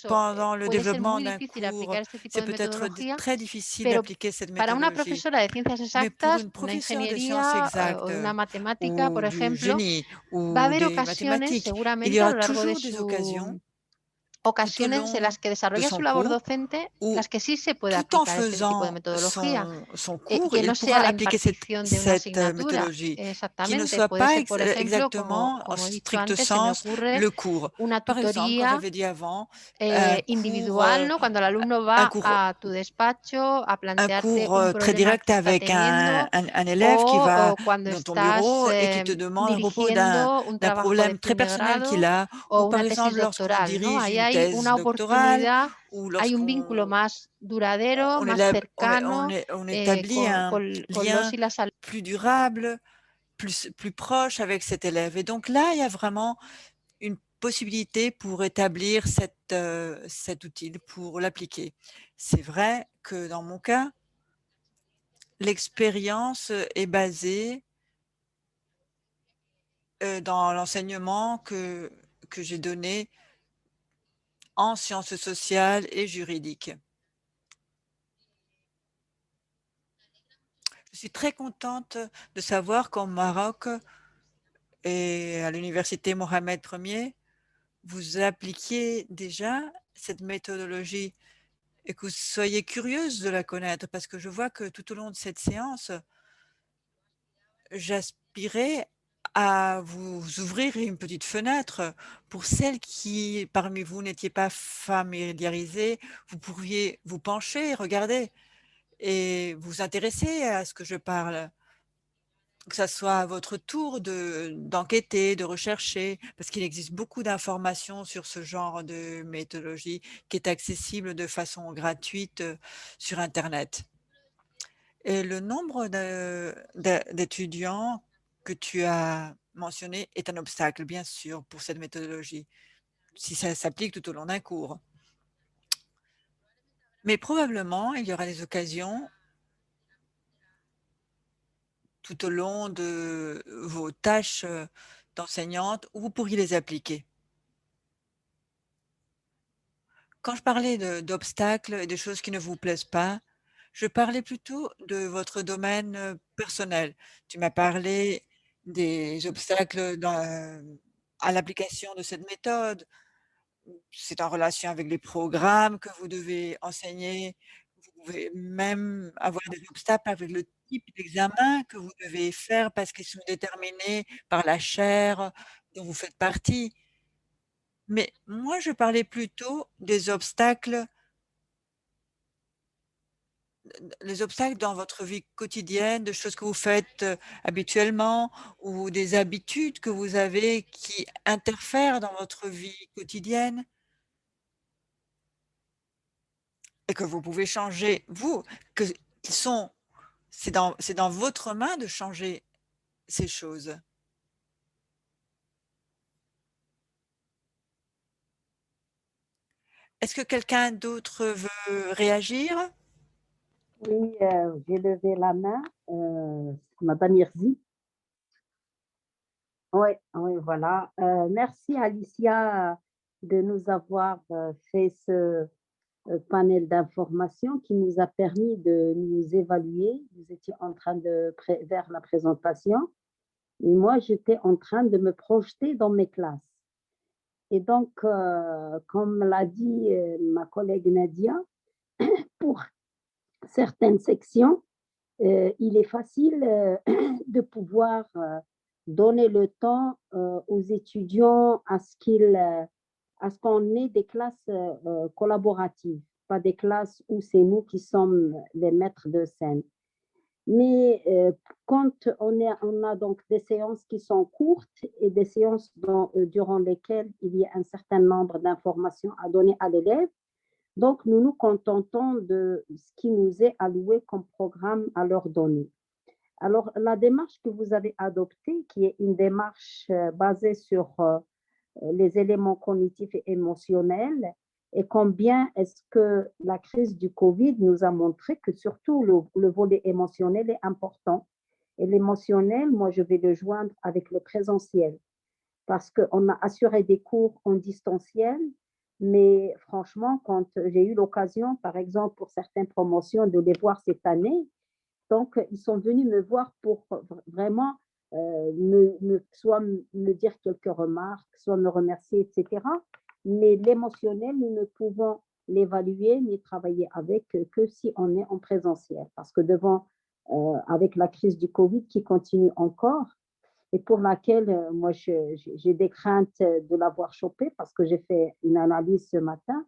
pendant le développement d'un cours, c'est peut-être très difficile d'appliquer cette méthodologie. Mais pour une professeure de sciences exactes ou du génie ou des mathématiques, il y aura toujours des occasions ocasiones en las que desarrolla su labor docente, las que sí se puede aplicar este tipo de metodología, que no sea la impartición de una asignatura, exactamente, puede ser, por ejemplo, como he dicho antes, se me ocurre una tutoría individual, ¿no? Cuando el alumno va a tu despacho a plantearte un problema que está teniendo, o cuando estás dirigiendo un trabajo de fin de grado o una tesis doctoral, ¿no? Ahí hay una oportunidad, hay un vínculo más duradero, más cercano, on établit un lien plus durable, plus proche avec cet élève. Et donc là, il y a vraiment une possibilité pour établir cet outil, pour l'appliquer. C'est vrai que dans mon cas, l'expérience est basée dans l'enseignement que j'ai donné en sciences sociales et juridiques. Je suis très contente de savoir qu'au Maroc et à l'université Mohamed Ier, vous appliquiez déjà cette méthodologie et que vous soyez curieuse de la connaître, parce que je vois que tout au long de cette séance, j'aspirais à vous ouvrir une petite fenêtre pour celles qui, parmi vous, n'étiez pas familiarisées. Vous pourriez vous pencher, regarder et vous intéresser à ce que je parle. Que ça soit à votre tour d'enquêter, de rechercher, parce qu'il existe beaucoup d'informations sur ce genre de méthodologie qui est accessible de façon gratuite sur internet. Et le nombre d'étudiants que tu as mentionné est un obstacle, bien sûr, pour cette méthodologie, si ça s'applique tout au long d'un cours. Mais probablement, il y aura des occasions tout au long de vos tâches d'enseignante où vous pourriez les appliquer. Quand je parlais d'obstacles et de choses qui ne vous plaisent pas, je parlais plutôt de votre domaine personnel. Tu m'as parlé des obstacles à l'application de cette méthode. C'est en relation avec les programmes que vous devez enseigner. Vous pouvez même avoir des obstacles avec le type d'examen que vous devez faire parce qu'ils sont déterminés par la chaire dont vous faites partie. Mais moi, je parlais plutôt des obstacles les obstacles dans votre vie quotidienne, de choses que vous faites habituellement ou des habitudes que vous avez qui interfèrent dans votre vie quotidienne et que vous pouvez changer, vous, c'est dans votre main de changer ces choses. Est-ce que quelqu'un d'autre veut réagir? Oui, j'ai levé la main, Madame Irzi. Oui, oui, voilà. Merci Alicia de nous avoir fait ce panel d'informations qui nous a permis de nous évaluer. Vous étiez en train de faire la présentation et moi, j'étais en train de me projeter dans mes classes. Et donc, comme l'a dit ma collègue Nadia, pour certaines sections, il est facile de pouvoir donner le temps aux étudiants à ce qu'on ait des classes collaboratives, pas des classes où c'est nous qui sommes les maîtres de scène. Mais quand on a donc des séances qui sont courtes et des séances durant lesquelles il y a un certain nombre d'informations à donner à l'élève, donc nous nous contentons de ce qui nous est alloué comme programme à leur donner. Alors, la démarche que vous avez adoptée, qui est une démarche basée sur les éléments cognitifs et émotionnels, et combien est-ce que la crise du Covid nous a montré que surtout le volet émotionnel est important. Et l'émotionnel, moi, je vais le joindre avec le présentiel, parce qu'on a assuré des cours en distanciel, mais franchement, quand j'ai eu l'occasion, par exemple, pour certaines promotions, de les voir cette année, donc, ils sont venus me voir pour vraiment soit me dire quelques remarques, soit me remercier, etc. Mais l'émotionnel, nous ne pouvons l'évaluer ni travailler avec que si on est en présentiel. Parce que avec la crise du Covid qui continue encore, et pour laquelle moi j'ai des craintes de l'avoir chopée parce que j'ai fait une analyse ce matin.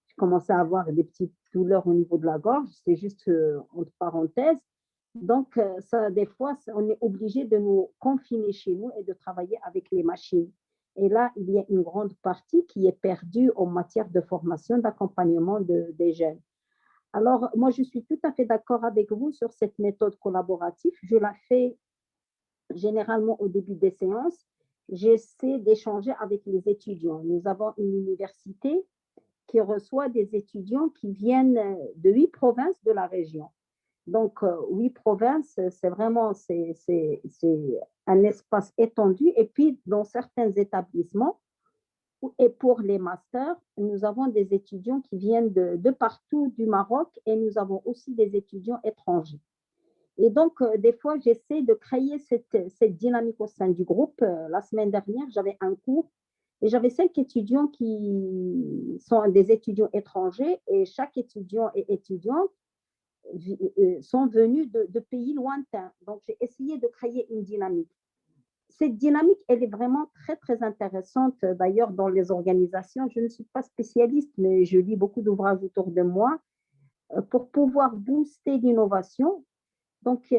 Je commençais à avoir des petites douleurs au niveau de la gorge, c'est juste entre parenthèses. Donc, ça, des fois, on est obligé de nous confiner chez nous et de travailler avec les machines. Et là, il y a une grande partie qui est perdue en matière de formation, d'accompagnement des jeunes. Alors, moi, je suis tout à fait d'accord avec vous sur cette méthode collaborative. Je la fais généralement au début des séances. J'essaie d'échanger avec les étudiants. Nous avons une université qui reçoit des étudiants qui viennent de 8 provinces de la région. Donc, 8 provinces, c'est vraiment c'est un espace étendu. Et puis, dans certains établissements, et pour les masters, nous avons des étudiants qui viennent de partout du Maroc et nous avons aussi des étudiants étrangers. Et donc, des fois, j'essaie de créer cette dynamique au sein du groupe. La semaine dernière, j'avais un cours Et j'avais 5 étudiants qui sont des étudiants étrangers et chaque étudiant et étudiante sont venus de pays lointains. Donc, j'ai essayé de créer une dynamique. Cette dynamique, elle est vraiment très, très intéressante. D'ailleurs, dans les organisations, je ne suis pas spécialiste, mais je lis beaucoup d'ouvrages autour de moi pour pouvoir booster l'innovation. Donc,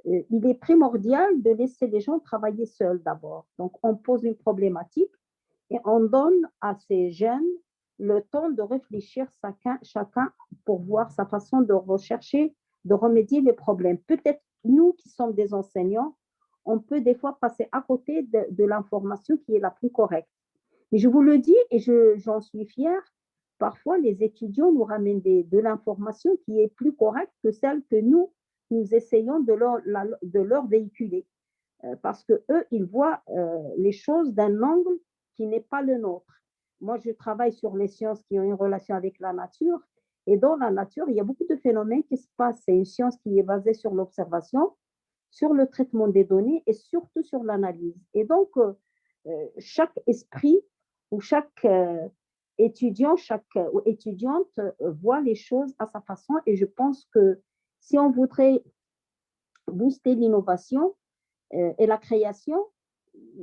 il est primordial de laisser les gens travailler seuls d'abord. Donc, on pose une problématique et on donne à ces jeunes le temps de réfléchir chacun pour voir sa façon de rechercher, de remédier les problèmes. Peut-être nous qui sommes des enseignants, on peut des fois passer à côté de l'information qui est la plus correcte. Mais je vous le dis et j'en suis fière, parfois les étudiants nous ramènent de l'information qui est plus correcte que celle que nous essayons de leur véhiculer. Parce qu'eux, ils voient les choses d'un angle qui n'est pas le nôtre. Moi, je travaille sur les sciences qui ont une relation avec la nature. Et dans la nature, il y a beaucoup de phénomènes qui se passent. C'est une science qui est basée sur l'observation, sur le traitement des données et surtout sur l'analyse. Et donc, chaque esprit ou chaque étudiant, chaque étudiante voit les choses à sa façon. Et je pense que si on voudrait booster l'innovation et la création,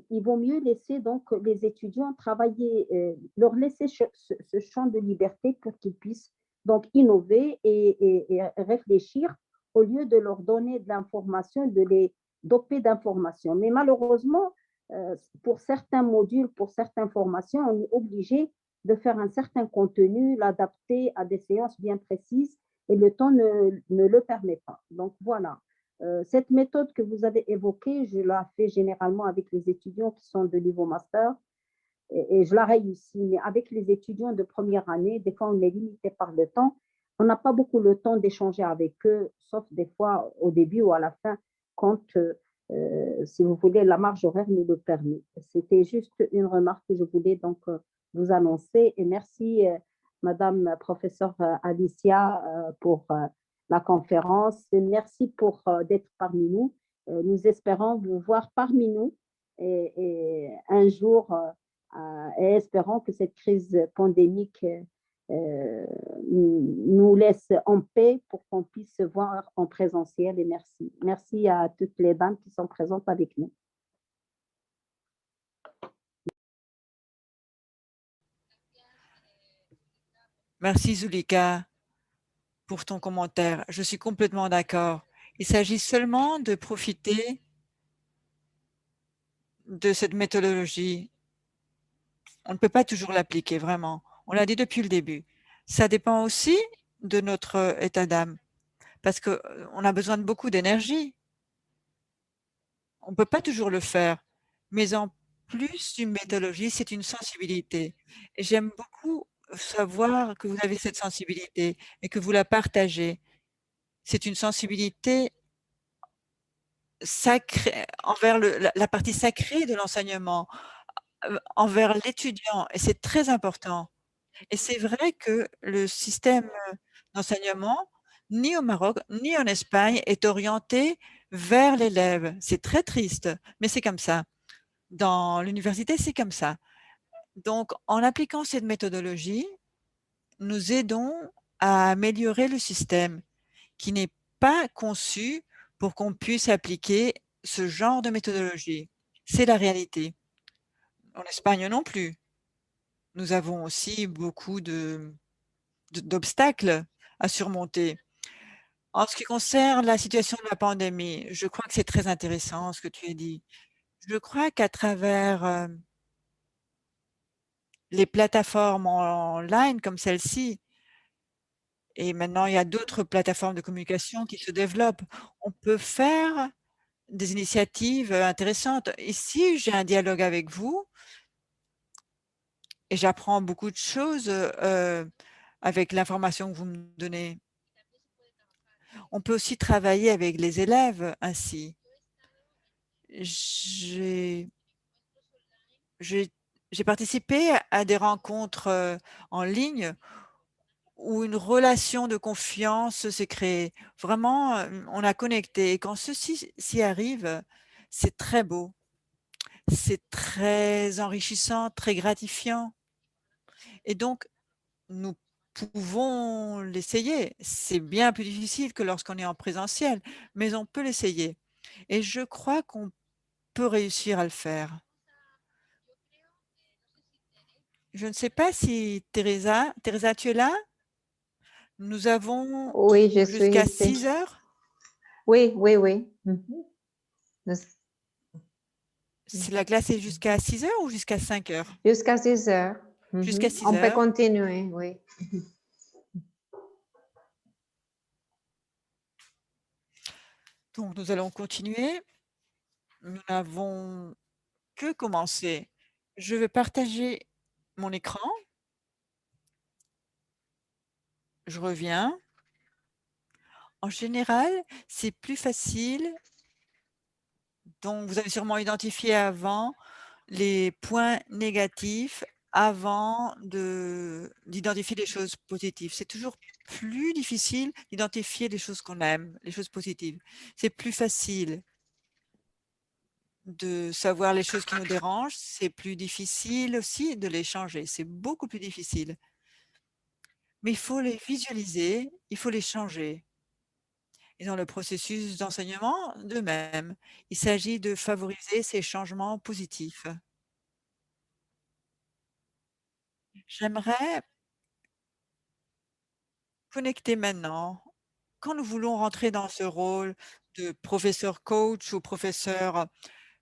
il vaut mieux laisser donc les étudiants travailler, leur laisser ce champ de liberté pour qu'ils puissent donc innover et réfléchir au lieu de leur donner de l'information, de les doper d'informations. Mais malheureusement, pour certains modules, pour certaines formations, on est obligé de faire un certain contenu, l'adapter à des séances bien précises et le temps ne le permet pas. Donc voilà. Cette méthode que vous avez évoquée, je la fais généralement avec les étudiants qui sont de niveau master et je la réussis. Mais avec les étudiants de première année, des fois, on est limité par le temps. On n'a pas beaucoup le temps d'échanger avec eux, sauf des fois au début ou à la fin, quand, si vous voulez, la marge horaire nous le permet. C'était juste une remarque que je voulais donc vous annoncer. Et merci, Madame professeure Alicia, pour la conférence. Merci pour d'être parmi nous. Nous espérons vous voir parmi nous et un jour, et espérons que cette crise pandémique nous laisse en paix pour qu'on puisse se voir en présentiel. Et merci. Merci à toutes les dames qui sont présentes avec nous. Merci Zulika pour ton commentaire. Je suis complètement d'accord. Il s'agit seulement de profiter de cette méthodologie. On ne peut pas toujours l'appliquer, vraiment. On l'a dit depuis le début. Ça dépend aussi de notre état d'âme, parce qu'on a besoin de beaucoup d'énergie. On ne peut pas toujours le faire. Mais en plus d'une méthodologie, c'est une sensibilité. Et j'aime beaucoup savoir que vous avez cette sensibilité et que vous la partagez. C'est une sensibilité sacrée envers la partie sacrée de l'enseignement, envers l'étudiant, et c'est très important. Et c'est vrai que le système d'enseignement, ni au Maroc, ni en Espagne, est orienté vers l'élève. C'est très triste, mais c'est comme ça. Dans l'université, c'est comme ça. Donc, en appliquant cette méthodologie, nous aidons à améliorer le système qui n'est pas conçu pour qu'on puisse appliquer ce genre de méthodologie. C'est la réalité. En Espagne non plus. Nous avons aussi beaucoup d'obstacles à surmonter. En ce qui concerne la situation de la pandémie, je crois que c'est très intéressant ce que tu as dit. Je crois qu'à travers les plateformes en ligne comme celle-ci, et maintenant il y a d'autres plateformes de communication qui se développent, on peut faire des initiatives intéressantes. Ici, j'ai un dialogue avec vous et j'apprends beaucoup de choses avec l'information que vous me donnez. On peut aussi travailler avec les élèves ainsi. J'ai participé à des rencontres en ligne où une relation de confiance s'est créée. Vraiment, on a connecté. Et quand ceci s'y arrive, c'est très beau. c'est très enrichissant, très gratifiant. Et donc, nous pouvons l'essayer. C'est bien plus difficile que lorsqu'on est en présentiel, mais on peut l'essayer. Et je crois qu'on peut réussir à le faire. Je ne sais pas si Teresa, tu es là? Nous avons Oui, je suis jusqu'à ici. 6 heures. Oui, oui, oui. La classe est jusqu'à 6 heures ou jusqu'à 5 heures? Jusqu'à 6 heures. Jusqu'à 6 On peut heures. continuer, oui. Donc, nous allons continuer. Nous n'avons que commencé. Je vais partager mon écran. Je reviens. En général, c'est plus facile. Donc, vous avez sûrement identifié avant les points négatifs avant d'identifier les choses positives. C'est toujours plus difficile d'identifier les choses qu'on aime, les choses positives. C'est plus facile de savoir les choses qui nous dérangent. C'est plus difficile aussi de les changer. C'est beaucoup plus difficile. Mais il faut les visualiser, il faut les changer. Et dans le processus d'enseignement, de même, il s'agit de favoriser ces changements positifs. J'aimerais connecter maintenant. Quand nous voulons rentrer dans ce rôle de professeur coach ou professeur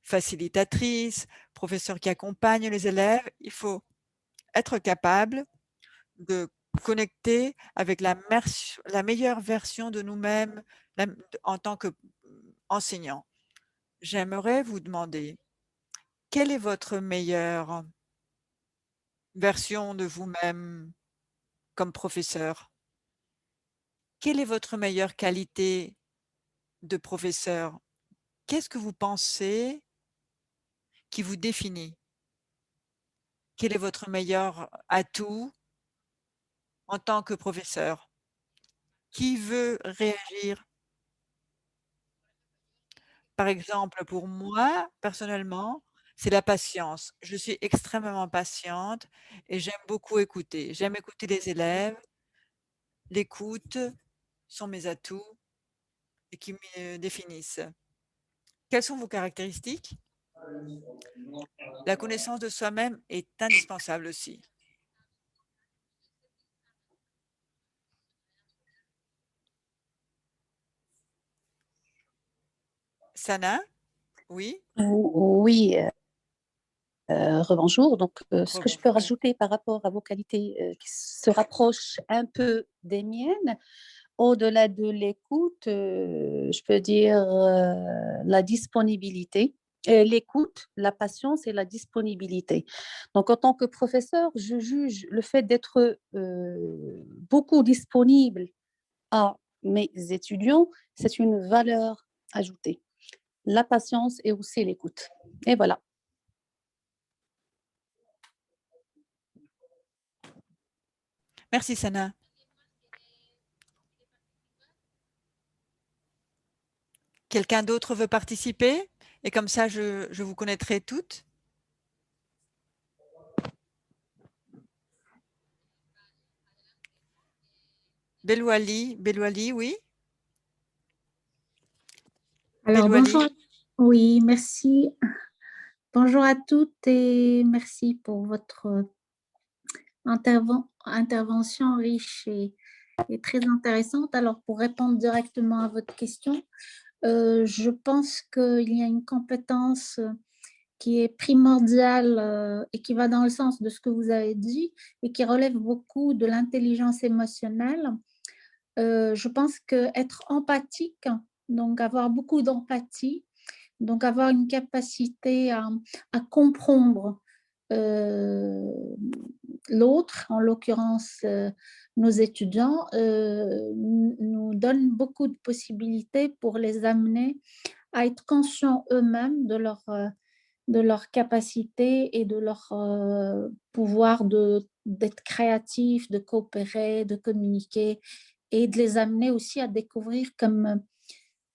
facilitatrice, professeur qui accompagne les élèves, il faut être capable de connecter avec la meilleure version de nous-mêmes en tant qu'enseignant. J'aimerais vous demander, quelle est votre meilleure version de vous-même comme professeur? Quelle est votre meilleure qualité de professeur? Qu'est-ce que vous pensez qui vous définit? Quel est votre meilleur atout en tant que professeur? Qui veut réagir? Par exemple, pour moi, personnellement, c'est la patience. Je suis extrêmement patiente et j'aime beaucoup écouter. J'aime écouter les élèves. L'écoute sont mes atouts et qui me définissent. Quelles sont vos caractéristiques? La connaissance de soi-même est indispensable aussi. Sana? Oui? Oui, rebonjour. Donc, ce que je peux Rebonjour. rajouter par rapport à vos qualités qui se rapprochent un peu des miennes, au-delà de l'écoute, je peux dire la disponibilité. L'écoute, la patience et la disponibilité. Donc, en tant que professeur, je juge le fait d'être beaucoup disponible à mes étudiants, c'est une valeur ajoutée. La patience et aussi l'écoute. Et voilà. Merci, Sana. Quelqu'un d'autre veut participer? Et comme ça, je vous connaîtrai toutes. Belouali, oui? Alors, Belouali. bonjour. Oui, merci. Bonjour à toutes et merci pour votre intervention riche et très intéressante. Alors, pour répondre directement à votre question, je pense qu'il y a une compétence qui est primordiale et qui va dans le sens de ce que vous avez dit et qui relève beaucoup de l'intelligence émotionnelle. Je pense qu'être empathique, donc avoir beaucoup d'empathie, donc avoir une capacité à comprendre l'autre, en l'occurrence nos étudiants, nous donne beaucoup de possibilités pour les amener à être conscients eux-mêmes de leur capacité et de leur pouvoir d'être créatifs, de coopérer, de communiquer et de les amener aussi à découvrir comme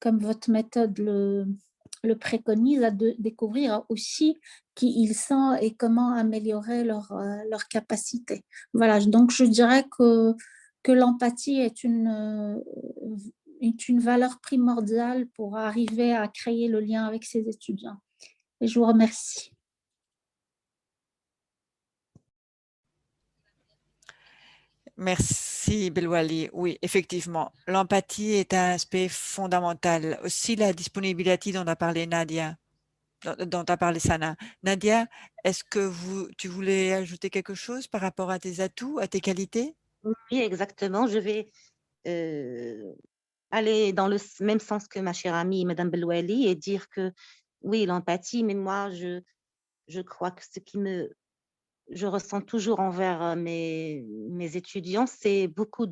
votre méthode le préconise, à découvrir aussi qui ils sont et comment améliorer leur capacité. Voilà, donc je dirais que l'empathie est une valeur primordiale pour arriver à créer le lien avec ses étudiants. Et je vous remercie. Merci, Belwali. Oui, effectivement, l'empathie est un aspect fondamental. Aussi, la disponibilité dont a parlé Nadia, dont a parlé Sana. Nadia, est-ce que tu voulais ajouter quelque chose par rapport à tes atouts, à tes qualités? Oui, exactement. Je vais aller dans le même sens que ma chère amie, Madame Belwali, et dire que oui, l'empathie, mais moi, je crois que je ressens toujours envers mes étudiants, c'est beaucoup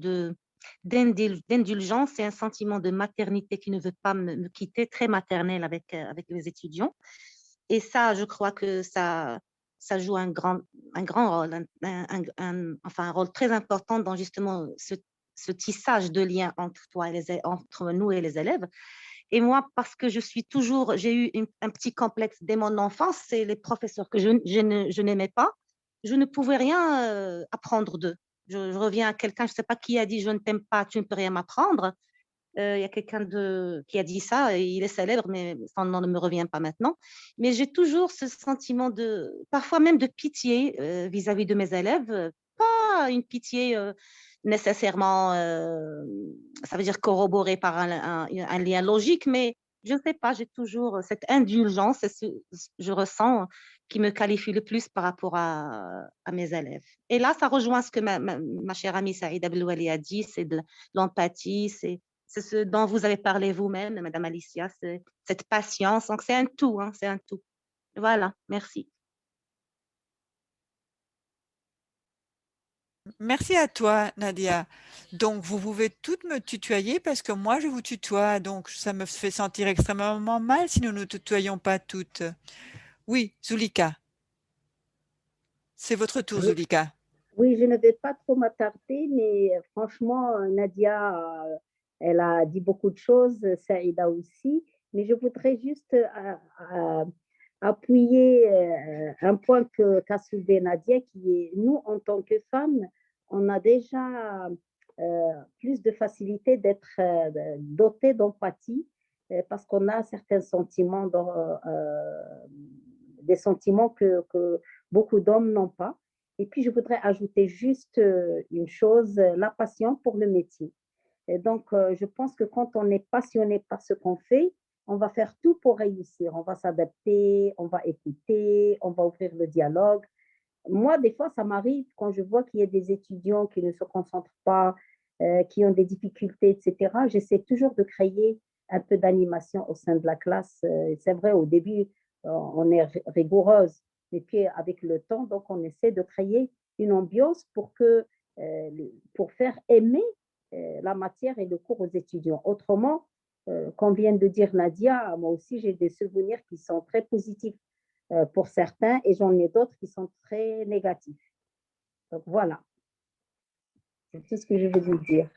d'indulgence et un sentiment de maternité qui ne veut pas me quitter, très maternel avec les étudiants. Et ça, je crois que ça joue un grand rôle, enfin, un rôle très important dans justement ce tissage de lien entre nous et les élèves. Et moi, parce que j'ai eu un petit complexe dès mon enfance, c'est les professeurs que je n'aimais pas. Je ne pouvais rien apprendre d'eux. Je reviens à quelqu'un, je ne sais pas qui a dit « je ne t'aime pas, tu ne peux rien m'apprendre ». Il y a quelqu'un qui a dit ça, et il est célèbre, mais son nom ne me revient pas maintenant. Mais j'ai toujours ce sentiment parfois même de pitié vis-à-vis de mes élèves, pas une pitié nécessairement, ça veut dire corroborée par un lien logique, mais je ne sais pas, j'ai toujours cette indulgence, je ressens, qui me qualifie le plus par rapport à mes élèves. Et là, ça rejoint ce que ma chère amie Saïda Belwali a dit, c'est de l'empathie, c'est ce dont vous avez parlé vous-même, Madame Alicia, cette patience. Donc, c'est un tout, hein, c'est un tout. Voilà, merci. Merci à toi, Nadia. Donc, vous pouvez toutes me tutoyer parce que moi, je vous tutoie. Donc, ça me fait sentir extrêmement mal si nous ne nous tutoyons pas toutes. Oui, Zulika. C'est votre tour, Zulika. Oui, je ne vais pas trop m'attarder, mais franchement, Nadia, elle a dit beaucoup de choses, Saïda aussi, mais je voudrais juste appuyer un point qu'a soulevé Nadia, qui est, nous, en tant que femmes, on a déjà plus de facilité d'être dotées d'empathie parce qu'on a certains sentiments, des sentiments que beaucoup d'hommes n'ont pas. Et puis, je voudrais ajouter juste une chose, la passion pour le métier. Et donc, je pense que quand on est passionné par ce qu'on fait, on va faire tout pour réussir. On va s'adapter, on va écouter, on va ouvrir le dialogue. Moi, des fois, ça m'arrive quand je vois qu'il y a des étudiants qui ne se concentrent pas, qui ont des difficultés, etc. J'essaie toujours de créer un peu d'animation au sein de la classe. C'est vrai, au début, on est rigoureuse, mais puis avec le temps, donc on essaie de créer une ambiance pour faire aimer la matière et le cours aux étudiants. Autrement, comme vient de dire Nadia, moi aussi j'ai des souvenirs qui sont très positifs pour certains et j'en ai d'autres qui sont très négatifs. Donc voilà, c'est tout ce que je veux vous dire.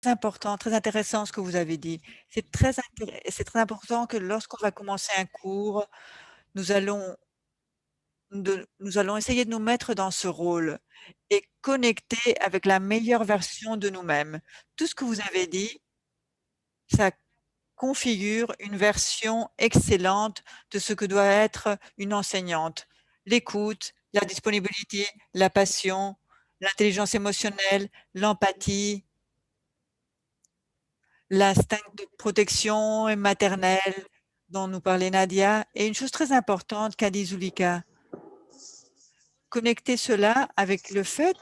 Important, très intéressant ce que vous avez dit. C'est très important que lorsqu'on va commencer un cours, nous allons essayer de nous mettre dans ce rôle et connecter avec la meilleure version de nous-mêmes. Tout ce que vous avez dit, ça configure une version excellente de ce que doit être une enseignante. L'écoute, la disponibilité, la passion, l'intelligence émotionnelle, l'empathie, l'instinct de protection maternelle dont nous parlait Nadia, et une chose très importante qu'a dit Zulika, connecter cela avec le fait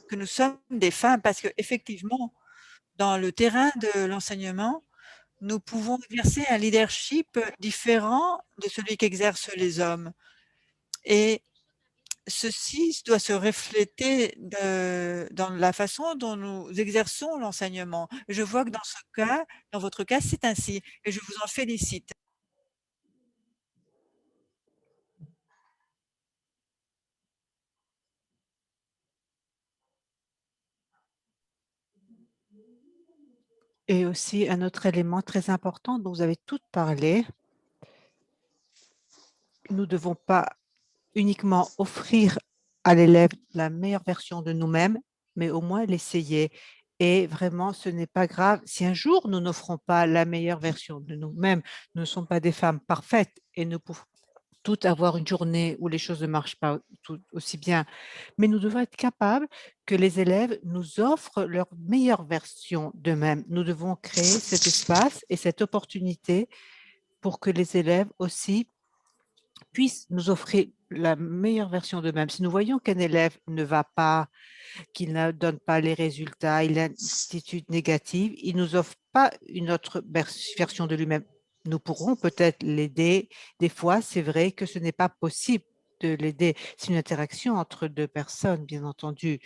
que nous sommes des femmes, parce qu'effectivement, dans le terrain de l'enseignement, nous pouvons exercer un leadership différent de celui qu'exercent les hommes. Et ceci doit se refléter dans la façon dont nous exerçons l'enseignement. Je vois que dans votre cas, c'est ainsi, et je vous en félicite. Et aussi un autre élément très important dont vous avez toutes parlé, nous ne devons pas uniquement offrir à l'élève la meilleure version de nous-mêmes, mais au moins l'essayer. Et vraiment, ce n'est pas grave si un jour nous n'offrons pas la meilleure version de nous-mêmes. Nous ne sommes pas des femmes parfaites et nous pouvons toutes avoir une journée où les choses ne marchent pas aussi bien. Mais nous devons être capables que les élèves nous offrent leur meilleure version d'eux-mêmes. Nous devons créer cet espace et cette opportunité pour que les élèves aussi puissent nous offrir la meilleure version d'eux-mêmes. Si nous voyons qu'un élève ne va pas, qu'il ne donne pas les résultats, il a une attitude négative, il ne nous offre pas une autre version de lui-même. Nous pourrons peut-être l'aider. Des fois, c'est vrai que ce n'est pas possible de l'aider. C'est une interaction entre deux personnes, bien entendu.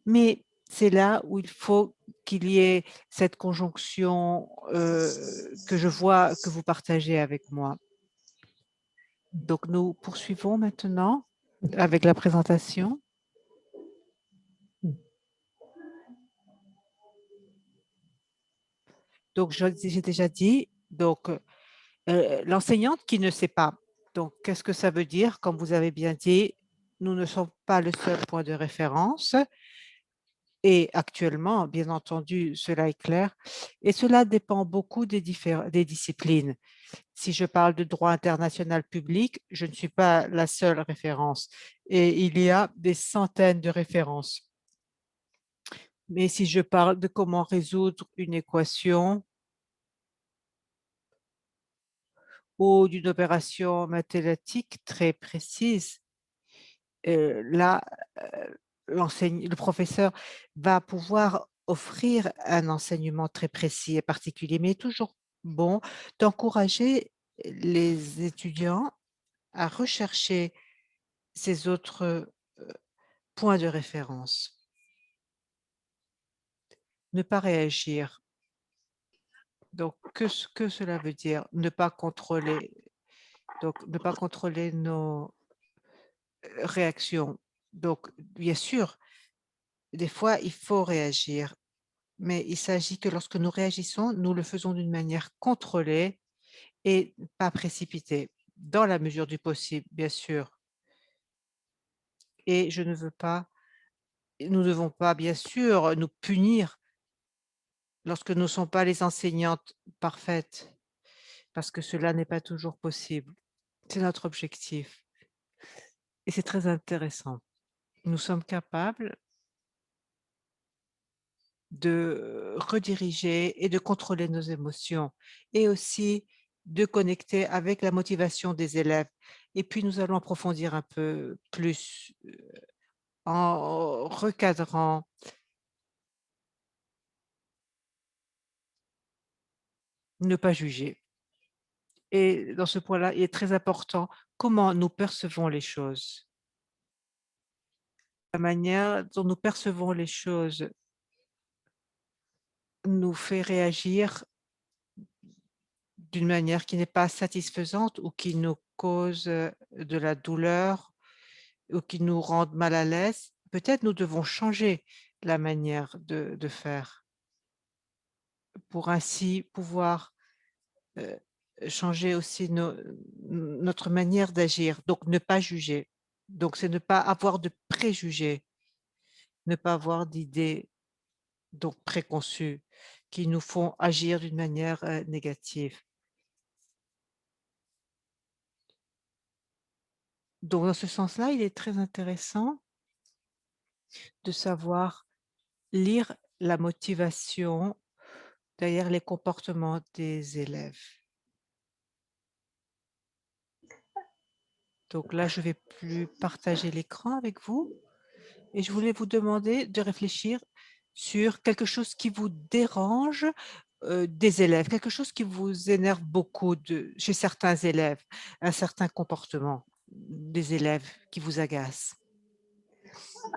Mais c'est là où il faut qu'il y ait cette conjonction que je vois que vous partagez avec moi. Donc, nous poursuivons maintenant avec la présentation. Donc, j'ai déjà dit, donc, l'enseignante qui ne sait pas. Donc, qu'est-ce que ça veut dire? Comme vous avez bien dit, nous ne sommes pas le seul point de référence. Et actuellement, bien entendu, cela est clair. Et cela dépend beaucoup des disciplines. Si je parle de droit international public, je ne suis pas la seule référence. Et il y a des centaines de références. Mais si je parle de comment résoudre une équation ou d'une opération mathématique très précise, là, le professeur va pouvoir offrir un enseignement très précis et particulier, mais il est toujours bon d'encourager les étudiants à rechercher ces autres points de référence. Ne pas réagir. Donc, que cela veut dire? Ne pas contrôler. Donc, ne pas contrôler nos réactions. Donc, bien sûr, des fois, il faut réagir, mais il s'agit que lorsque nous réagissons, nous le faisons d'une manière contrôlée et pas précipitée, dans la mesure du possible, bien sûr. Et je ne veux pas, nous ne devons pas, bien sûr, nous punir lorsque nous ne sommes pas les enseignantes parfaites, parce que cela n'est pas toujours possible. C'est notre objectif. Et c'est très intéressant. Nous sommes capables de rediriger et de contrôler nos émotions et aussi de connecter avec la motivation des élèves. Et puis, nous allons approfondir un peu plus en recadrant ne pas juger. Et dans ce point-là, il est très important comment nous percevons les choses. La manière dont nous percevons les choses nous fait réagir d'une manière qui n'est pas satisfaisante ou qui nous cause de la douleur ou qui nous rende mal à l'aise. Peut-être nous devons changer la manière de faire pour ainsi pouvoir changer aussi notre manière d'agir. Donc, ne pas juger. Donc, c'est ne pas avoir de préjugés, ne pas avoir d'idées donc préconçues qui nous font agir d'une manière négative. Donc, dans ce sens-là, il est très intéressant de savoir lire la motivation derrière les comportements des élèves. Donc là, je ne vais plus partager l'écran avec vous et je voulais vous demander de réfléchir sur quelque chose qui vous dérange des élèves, quelque chose qui vous énerve beaucoup chez certains élèves, un certain comportement des élèves qui vous agace.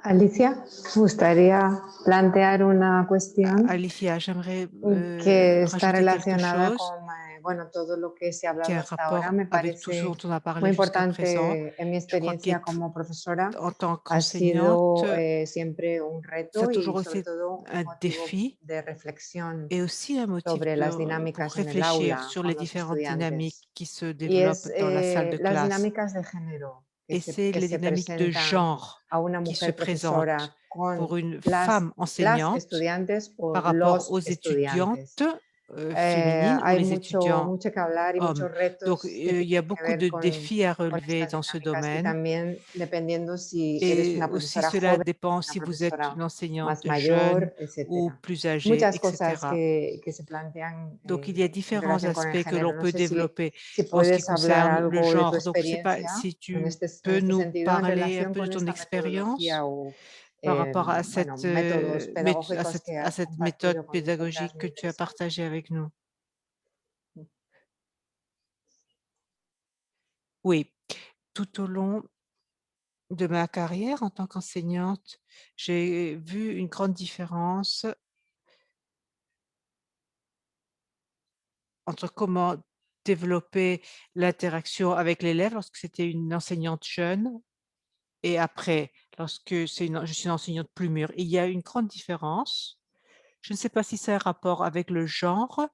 Alicia, me gustaría plantear una cuestión Alicia, j'aimerais que está rajouter quelque relacionada chose con bueno, todo lo que se ha qui a hablado un hasta ahora rapport me avec tout ce parece dont on a muy parlé jusqu'à présent. importante en mi Je crois experiencia qu'en como profesora. tant Ha qu'enseignante, sido siempre un ça reto a y toujours sobre été todo un un motivo défi de reflexión et aussi un motif sobre las pour dinámicas en el réfléchir aula sur con les los différentes dynamiques estudiantes. qui se Y es développent dans la salle de las classe. dinámicas de género Et c'est que les se dynamiques de presentan genre a una qui se mujer profesora présentent con pour une las femme enseignante estudiantes o par rapport los aux étudiantes estudiantes. féminines ou Hay les étudiants mucho que hablar y hommes. muchos retos Donc, que il y a tienen que beaucoup ver de con défis à relever estas dans ce dinámicas y domaine. también dependiendo si eres Et una aussi, profesora cela joven, dépend una si vous êtes profesora une enseignante más mayor, jeune ou etcétera. plus âgée, Muchas etc. cosas que se plantean Donc, il y a en différents relación con el aspects que l'on género. No peut sé développer si en ce qui puedes hablar concerne le algo de tu genre. Donc, je ne sais pas experiencia si tu en peux este nous sentido en parler un relación peu de con ton esta metodología expérience o par rapport à bueno, cette, métodos pedagógicos que à has cette méthode compartido con nosotras pédagogique que muy tu as interesante. partagée avec nous. Oui, tout au long de ma carrière en tant qu'enseignante, j'ai vu une grande différence entre comment développer l'interaction avec l'élève lorsque c'était une enseignante jeune et après, lorsque je suis une enseignante plus mûre. Il y a une grande différence. Je ne sais pas si c'est un rapport avec le genre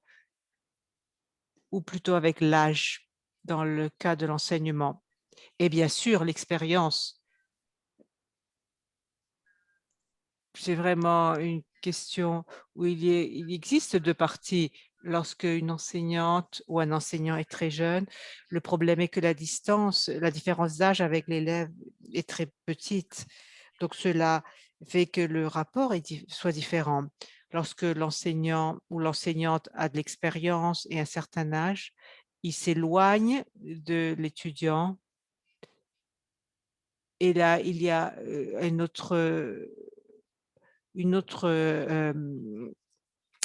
ou plutôt avec l'âge dans le cas de l'enseignement. Et bien sûr, l'expérience. C'est vraiment une question où il existe deux parties. Lorsque une enseignante ou un enseignant est très jeune, le problème est que la différence d'âge avec l'élève est très petite. Donc, cela fait que le rapport soit différent. Lorsque l'enseignant ou l'enseignante a de l'expérience et un certain âge, il s'éloigne de l'étudiant. Et là, il y a une autre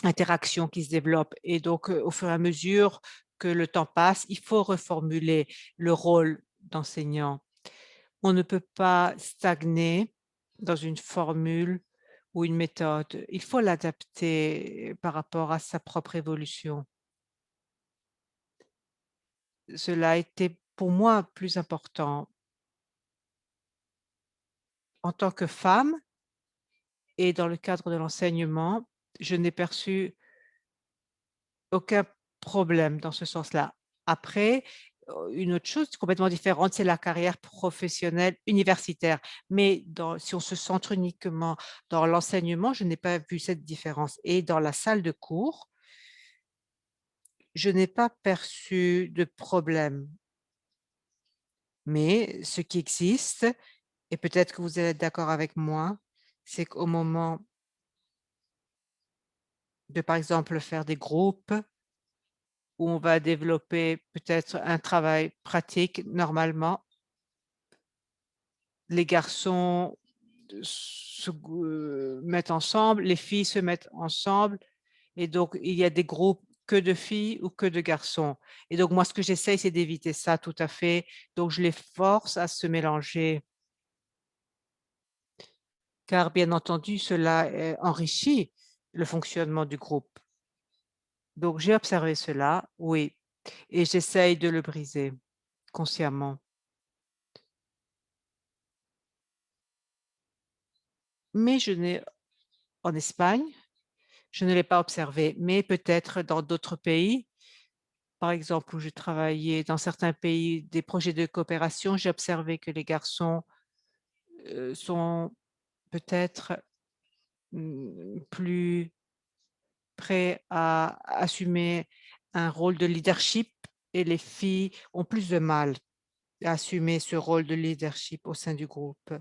interaction qui se développe. Et donc, au fur et à mesure que le temps passe, il faut reformuler le rôle d'enseignant. On ne peut pas stagner dans une formule ou une méthode. Il faut l'adapter par rapport à sa propre évolution. Cela a été pour moi plus important. En tant que femme et dans le cadre de l'enseignement, je n'ai perçu aucun problème dans ce sens-là. Après, une autre chose complètement différente, c'est la carrière professionnelle universitaire. Mais si on se centre uniquement dans l'enseignement, je n'ai pas vu cette différence. Et dans la salle de cours, je n'ai pas perçu de problème. Mais ce qui existe, et peut-être que vous allez être d'accord avec moi, c'est qu'au moment de, par exemple, faire des groupes, où on va développer peut-être un travail pratique, normalement, les garçons se mettent ensemble, les filles se mettent ensemble, et donc il y a des groupes que de filles ou que de garçons. Et donc moi, ce que j'essaye, c'est d'éviter ça tout à fait. Donc je les force à se mélanger. Car bien entendu, cela enrichit le fonctionnement du groupe. Donc j'ai observé cela, oui, et j'essaye de le briser consciemment. Mais en Espagne, je ne l'ai pas observé, mais peut-être dans d'autres pays, par exemple, où j'ai travaillé dans certains pays, des projets de coopération, j'ai observé que les garçons sont peut-être plus prêts à assumer un rôle de leadership et les filles ont plus de mal à assumer ce rôle de leadership au sein du groupe.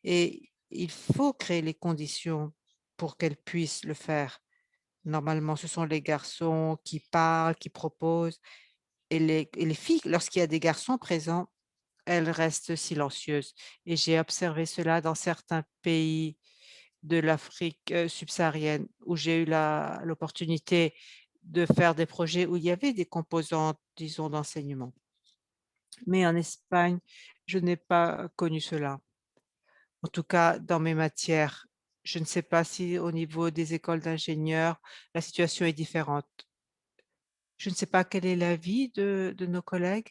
Et il faut créer les conditions pour qu'elles puissent le faire. Normalement, ce sont les garçons qui parlent, qui proposent, et les filles, lorsqu'il y a des garçons présents, elles restent silencieuses. Et j'ai observé cela dans certains pays de l'Afrique subsaharienne où j'ai eu l'opportunité de faire des projets où il y avait des composantes, disons, d'enseignement. Mais en Espagne, je n'ai pas connu cela. En tout cas, dans mes matières, je ne sais pas si au niveau des écoles d'ingénieurs, la situation est différente. Je ne sais pas quel est l'avis de nos collègues.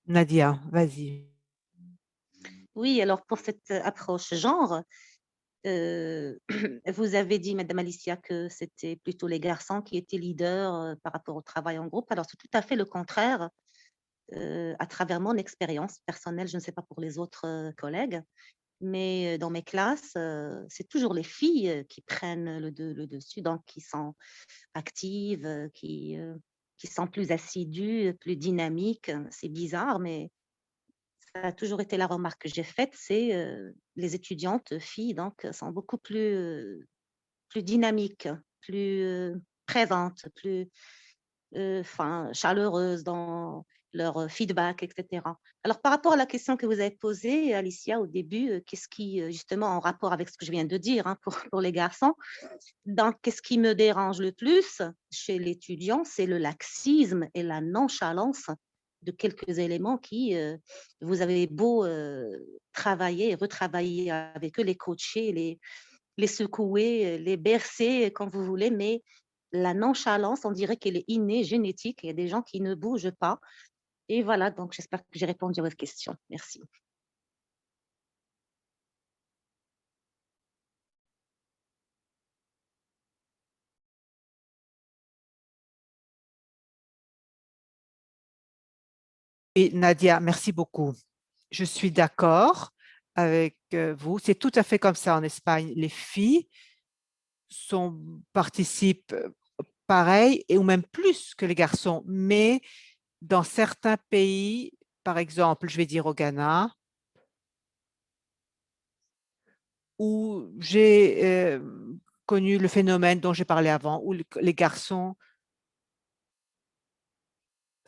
Nadia, vas-y. Oui, alors pour cette approche genre, vous avez dit, Madame Alicia, que c'était plutôt les garçons qui étaient leaders par rapport au travail en groupe. Alors, c'est tout à fait le contraire à travers mon expérience personnelle. Je ne sais pas pour les autres collègues, mais dans mes classes, c'est toujours les filles qui prennent le dessus, donc qui sont actives, qui sont plus assidues, plus dynamiques. C'est bizarre, mais ça a toujours été la remarque que j'ai faite, c'est les étudiantes filles donc sont beaucoup plus dynamiques, plus présentes, plus chaleureuses dans leur feedback, etc. Alors, par rapport à la question que vous avez posée, Alicia, au début, qu'est-ce qui, justement, en rapport avec ce que je viens de dire pour les garçons, donc, qu'est-ce qui me dérange le plus chez l'étudiant, c'est le laxisme et la nonchalance de quelques éléments qui, vous avez beau travailler et retravailler avec eux, les coacher, les secouer, les bercer quand vous voulez, mais la nonchalance, on dirait qu'elle est innée, génétique. Il y a des gens qui ne bougent pas. Et voilà, donc j'espère que j'ai répondu à votre question. Merci. Et Nadia, merci beaucoup. Je suis d'accord avec vous. C'est tout à fait comme ça en Espagne. Les filles participent pareil ou même plus que les garçons. Mais dans certains pays, par exemple, je vais dire au Ghana, où j'ai connu le phénomène dont j'ai parlé avant, où les garçons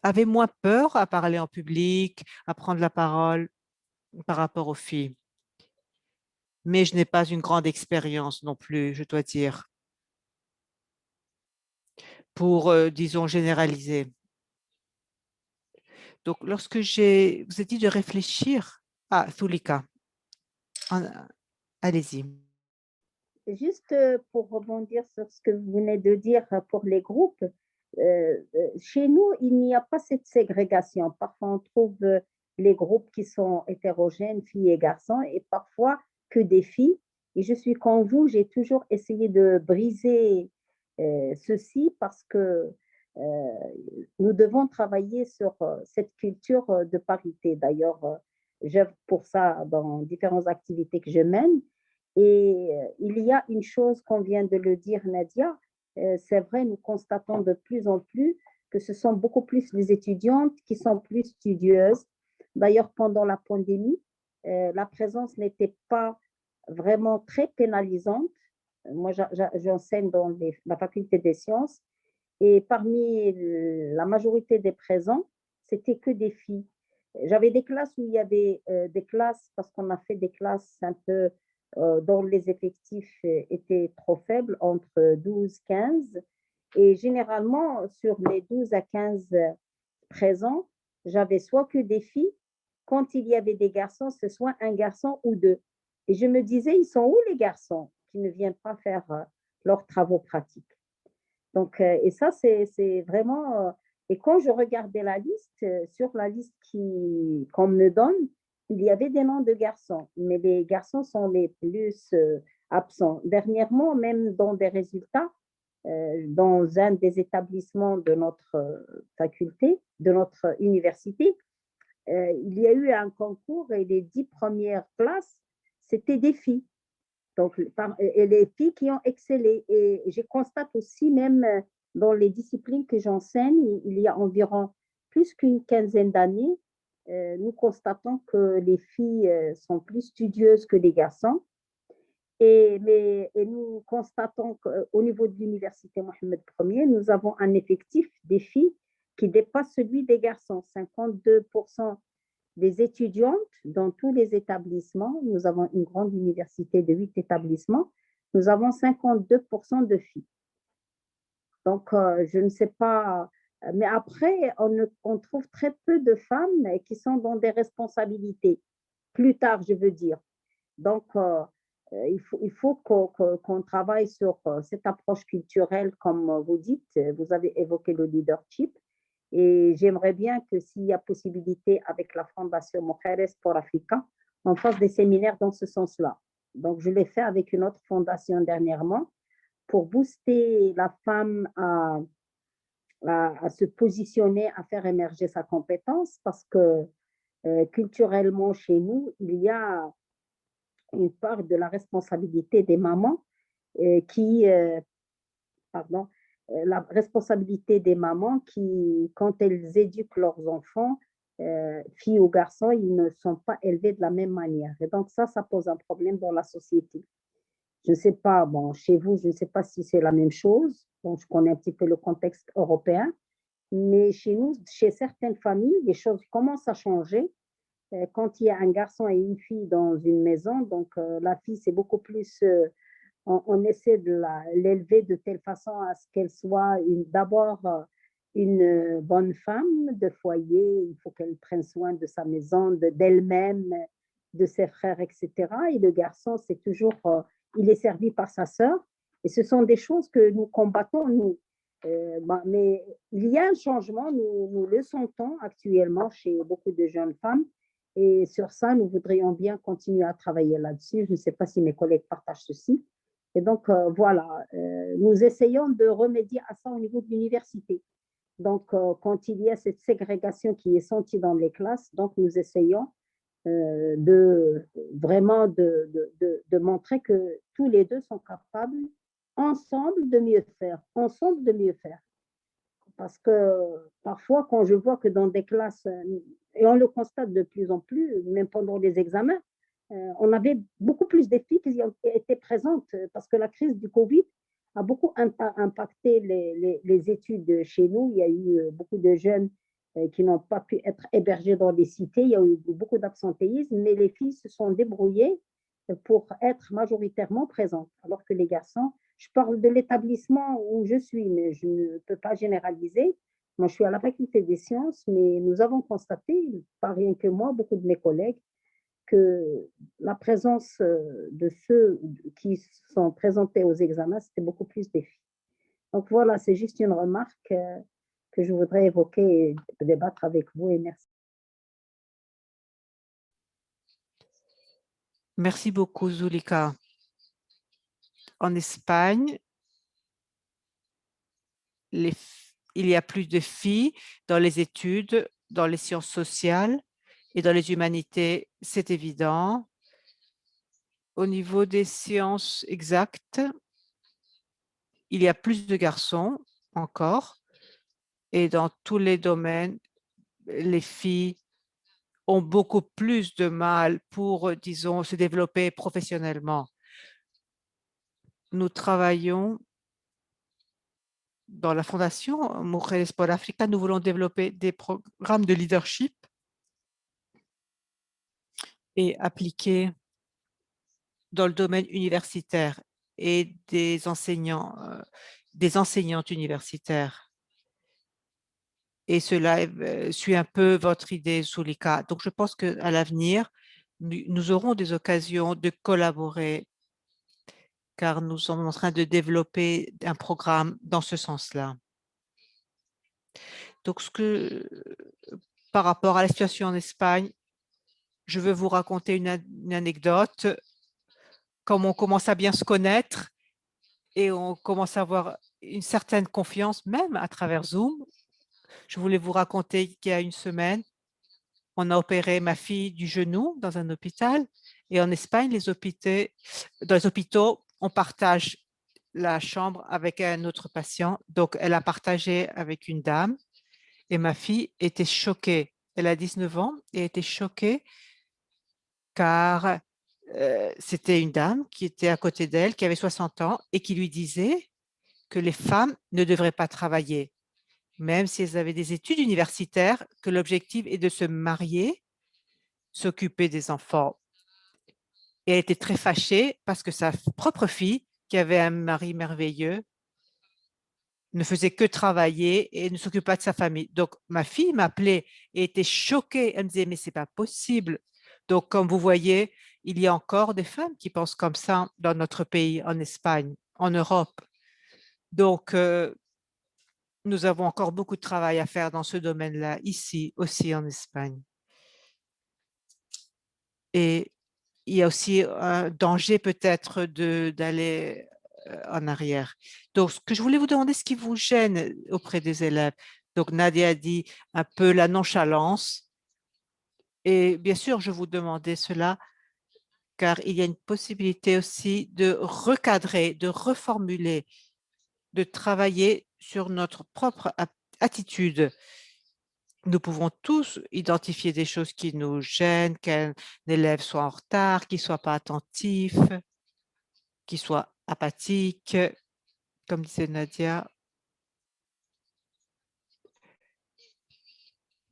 avaient moins peur à parler en public, à prendre la parole par rapport aux filles. Mais je n'ai pas une grande expérience non plus, je dois dire, pour, disons, généraliser. Donc, lorsque vous avez dit de réfléchir, Thulika, allez-y. Juste pour rebondir sur ce que vous venez de dire pour les groupes, chez nous, il n'y a pas cette ségrégation. Parfois, on trouve les groupes qui sont hétérogènes, filles et garçons, et parfois que des filles. Et je suis comme vous, j'ai toujours essayé de briser ceci parce que nous devons travailler sur cette culture de parité. D'ailleurs, j'œuvre pour ça dans différentes activités que je mène. Et il y a une chose qu'on vient de le dire, Nadia, c'est vrai, nous constatons de plus en plus que ce sont beaucoup plus les étudiantes qui sont plus studieuses. D'ailleurs, pendant la pandémie, la présence n'était pas vraiment très pénalisante. Moi, j'enseigne dans la faculté des sciences et parmi la majorité des présents, c'était que des filles. J'avais des classes où il y avait des classes, parce qu'on a fait des classes un peu dont les effectifs étaient trop faibles, entre 12 et 15. Et généralement, sur les 12 à 15 présents, j'avais soit que des filles, quand il y avait des garçons, ce soit un garçon ou deux. Et je me disais, ils sont où les garçons qui ne viennent pas faire leurs travaux pratiques? Donc, et ça, c'est vraiment... et quand je regardais la liste, sur la liste qu'on me donne, il y avait des noms de garçons, mais les garçons sont les plus absents. Dernièrement, même dans des résultats, dans un des établissements de notre faculté, de notre université, il y a eu un concours et les 10 premières places, c'était des filles. Donc, et les filles qui ont excellé. Et je constate aussi, même dans les disciplines que j'enseigne, il y a environ plus qu'une quinzaine d'années, nous constatons que les filles sont plus studieuses que les garçons. Et nous constatons qu'au niveau de l'université Mohamed Ier, nous avons un effectif des filles qui dépasse celui des garçons. 52% des étudiantes dans tous les établissements. Nous avons une grande université de 8 établissements. Nous avons 52% de filles. Donc, je ne sais pas Mais après, on trouve très peu de femmes qui sont dans des responsabilités. Plus tard, je veux dire. Donc, il faut qu'on travaille sur cette approche culturelle, comme vous dites. Vous avez évoqué le leadership. Et j'aimerais bien que s'il y a possibilité avec la Fondation Mujeres por Africa, on fasse des séminaires dans ce sens-là. Donc, je l'ai fait avec une autre fondation dernièrement pour booster la femme à se positionner, à faire émerger sa compétence parce que culturellement, chez nous, il y a une part de la responsabilité des mamans la responsabilité des mamans qui, quand elles éduquent leurs enfants, filles ou garçons, ils ne sont pas élevés de la même manière. Et donc ça pose un problème dans la société. Je ne sais pas, bon, chez vous, je ne sais pas si c'est la même chose. Donc, je connais un petit peu le contexte européen. Mais chez nous, chez certaines familles, les choses commencent à changer. Quand il y a un garçon et une fille dans une maison, donc la fille, c'est beaucoup plus... on essaie de l'élever de telle façon à ce qu'elle soit d'abord une bonne femme de foyer. Il faut qu'elle prenne soin de sa maison, d'elle-même, de ses frères, etc. Et le garçon, c'est toujours... il est servi par sa sœur. Et ce sont des choses que nous combattons, nous. Mais il y a un changement, nous le sentons actuellement chez beaucoup de jeunes femmes. Et sur ça, nous voudrions bien continuer à travailler là-dessus. Je ne sais pas si mes collègues partagent ceci. Et donc, voilà, nous essayons de remédier à ça au niveau de l'université. Donc, quand il y a cette ségrégation qui est sentie dans les classes, donc nous essayons vraiment de montrer que tous les deux sont capables ensemble de mieux faire, Parce que parfois, quand je vois que dans des classes, et on le constate de plus en plus, même pendant les examens, on avait beaucoup plus de filles qui étaient présentes parce que la crise du Covid a beaucoup impacté les études chez nous. Il y a eu beaucoup de jeunes qui n'ont pas pu être hébergés dans les cités. Il y a eu beaucoup d'absentéisme, mais les filles se sont débrouillées pour être majoritairement présentes, alors que les garçons, je parle de l'établissement où je suis, mais je ne peux pas généraliser. Moi, je suis à la faculté des sciences, mais nous avons constaté, pas rien que moi, beaucoup de mes collègues, que la présence de ceux qui sont présentés aux examens, c'était beaucoup plus des filles. Donc voilà, c'est juste une remarque que je voudrais évoquer et débattre avec vous, et merci. Merci beaucoup, Zulika. En Espagne, il y a plus de filles dans les études, dans les sciences sociales et dans les humanités, c'est évident. Au niveau des sciences exactes, il y a plus de garçons encore. Et dans tous les domaines, les filles ont beaucoup plus de mal pour, disons, se développer professionnellement. Nous travaillons dans la Fondation Mujeres por Africa. Nous voulons développer des programmes de leadership et appliquer dans le domaine universitaire et des enseignants, des enseignantes universitaires. Et cela suit un peu votre idée, Zulika. Donc, je pense qu'à l'avenir, nous aurons des occasions de collaborer car nous sommes en train de développer un programme dans ce sens-là. Donc, par rapport à la situation en Espagne, je veux vous raconter une anecdote. Comme on commence à bien se connaître et on commence à avoir une certaine confiance, même à travers Zoom, je voulais vous raconter qu'il y a une semaine, on a opéré ma fille du genou dans un hôpital. Et en Espagne, dans les hôpitaux, on partage la chambre avec un autre patient. Donc, elle a partagé avec une dame et ma fille était choquée. Elle a 19 ans et était choquée car c'était une dame qui était à côté d'elle, qui avait 60 ans et qui lui disait que les femmes ne devraient pas travailler, même si elles avaient des études universitaires, que l'objectif est de se marier, s'occuper des enfants. Et elle était très fâchée parce que sa propre fille, qui avait un mari merveilleux, ne faisait que travailler et ne s'occupait pas de sa famille. Donc, ma fille m'appelait et était choquée. Elle me disait, mais c'est pas possible. Donc, comme vous voyez, il y a encore des femmes qui pensent comme ça dans notre pays, en Espagne, en Europe. Donc, nous avons encore beaucoup de travail à faire dans ce domaine-là, ici aussi en Espagne. Et il y a aussi un danger peut-être d'aller en arrière. Donc, ce que je voulais vous demander, ce qui vous gêne auprès des élèves. Donc, Nadia a dit un peu la nonchalance. Et bien sûr, je vous demandais cela car il y a une possibilité aussi de recadrer, de reformuler, de travailler sur notre propre attitude. Nous pouvons tous identifier des choses qui nous gênent, qu'un élève soit en retard, qu'il ne soit pas attentif, qu'il soit apathique, comme disait Nadia.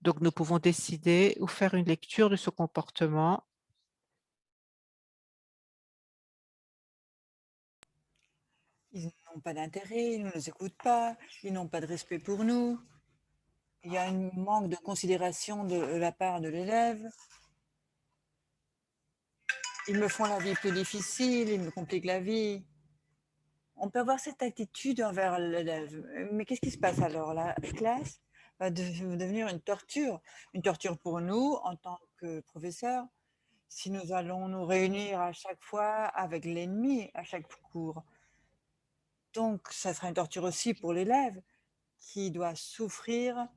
Donc, nous pouvons décider ou faire une lecture de ce comportement. Ils n'ont pas d'intérêt, ils ne nous écoutent pas, ils n'ont pas de respect pour nous. Il y a un manque de considération de la part de l'élève. Ils me font la vie plus difficile, ils me compliquent la vie. On peut avoir cette attitude envers l'élève. Mais qu'est-ce qui se passe alors? La classe va devenir une torture pour nous en tant que professeurs, si nous allons nous réunir à chaque fois avec l'ennemi à chaque cours. Donc, ça sera une torture aussi pour l'élève qui doit souffrir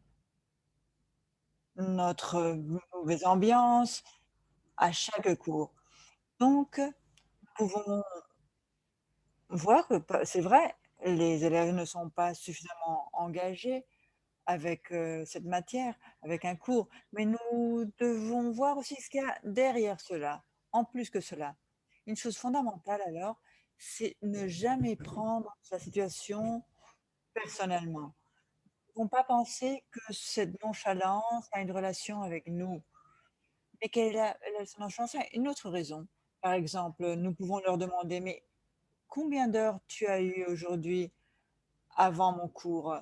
notre mauvaise ambiance à chaque cours. Donc, nous pouvons voir que c'est vrai, les élèves ne sont pas suffisamment engagés avec cette matière, avec un cours, mais nous devons voir aussi ce qu'il y a derrière cela, en plus que cela. Une chose fondamentale alors, c'est ne jamais prendre sa situation personnellement. Nous ne devons pas penser que cette nonchalance a une relation avec nous, mais qu'elle a cette nonchalance a une autre raison. Par exemple, nous pouvons leur demander, mais combien d'heures tu as eu aujourd'hui avant mon cours?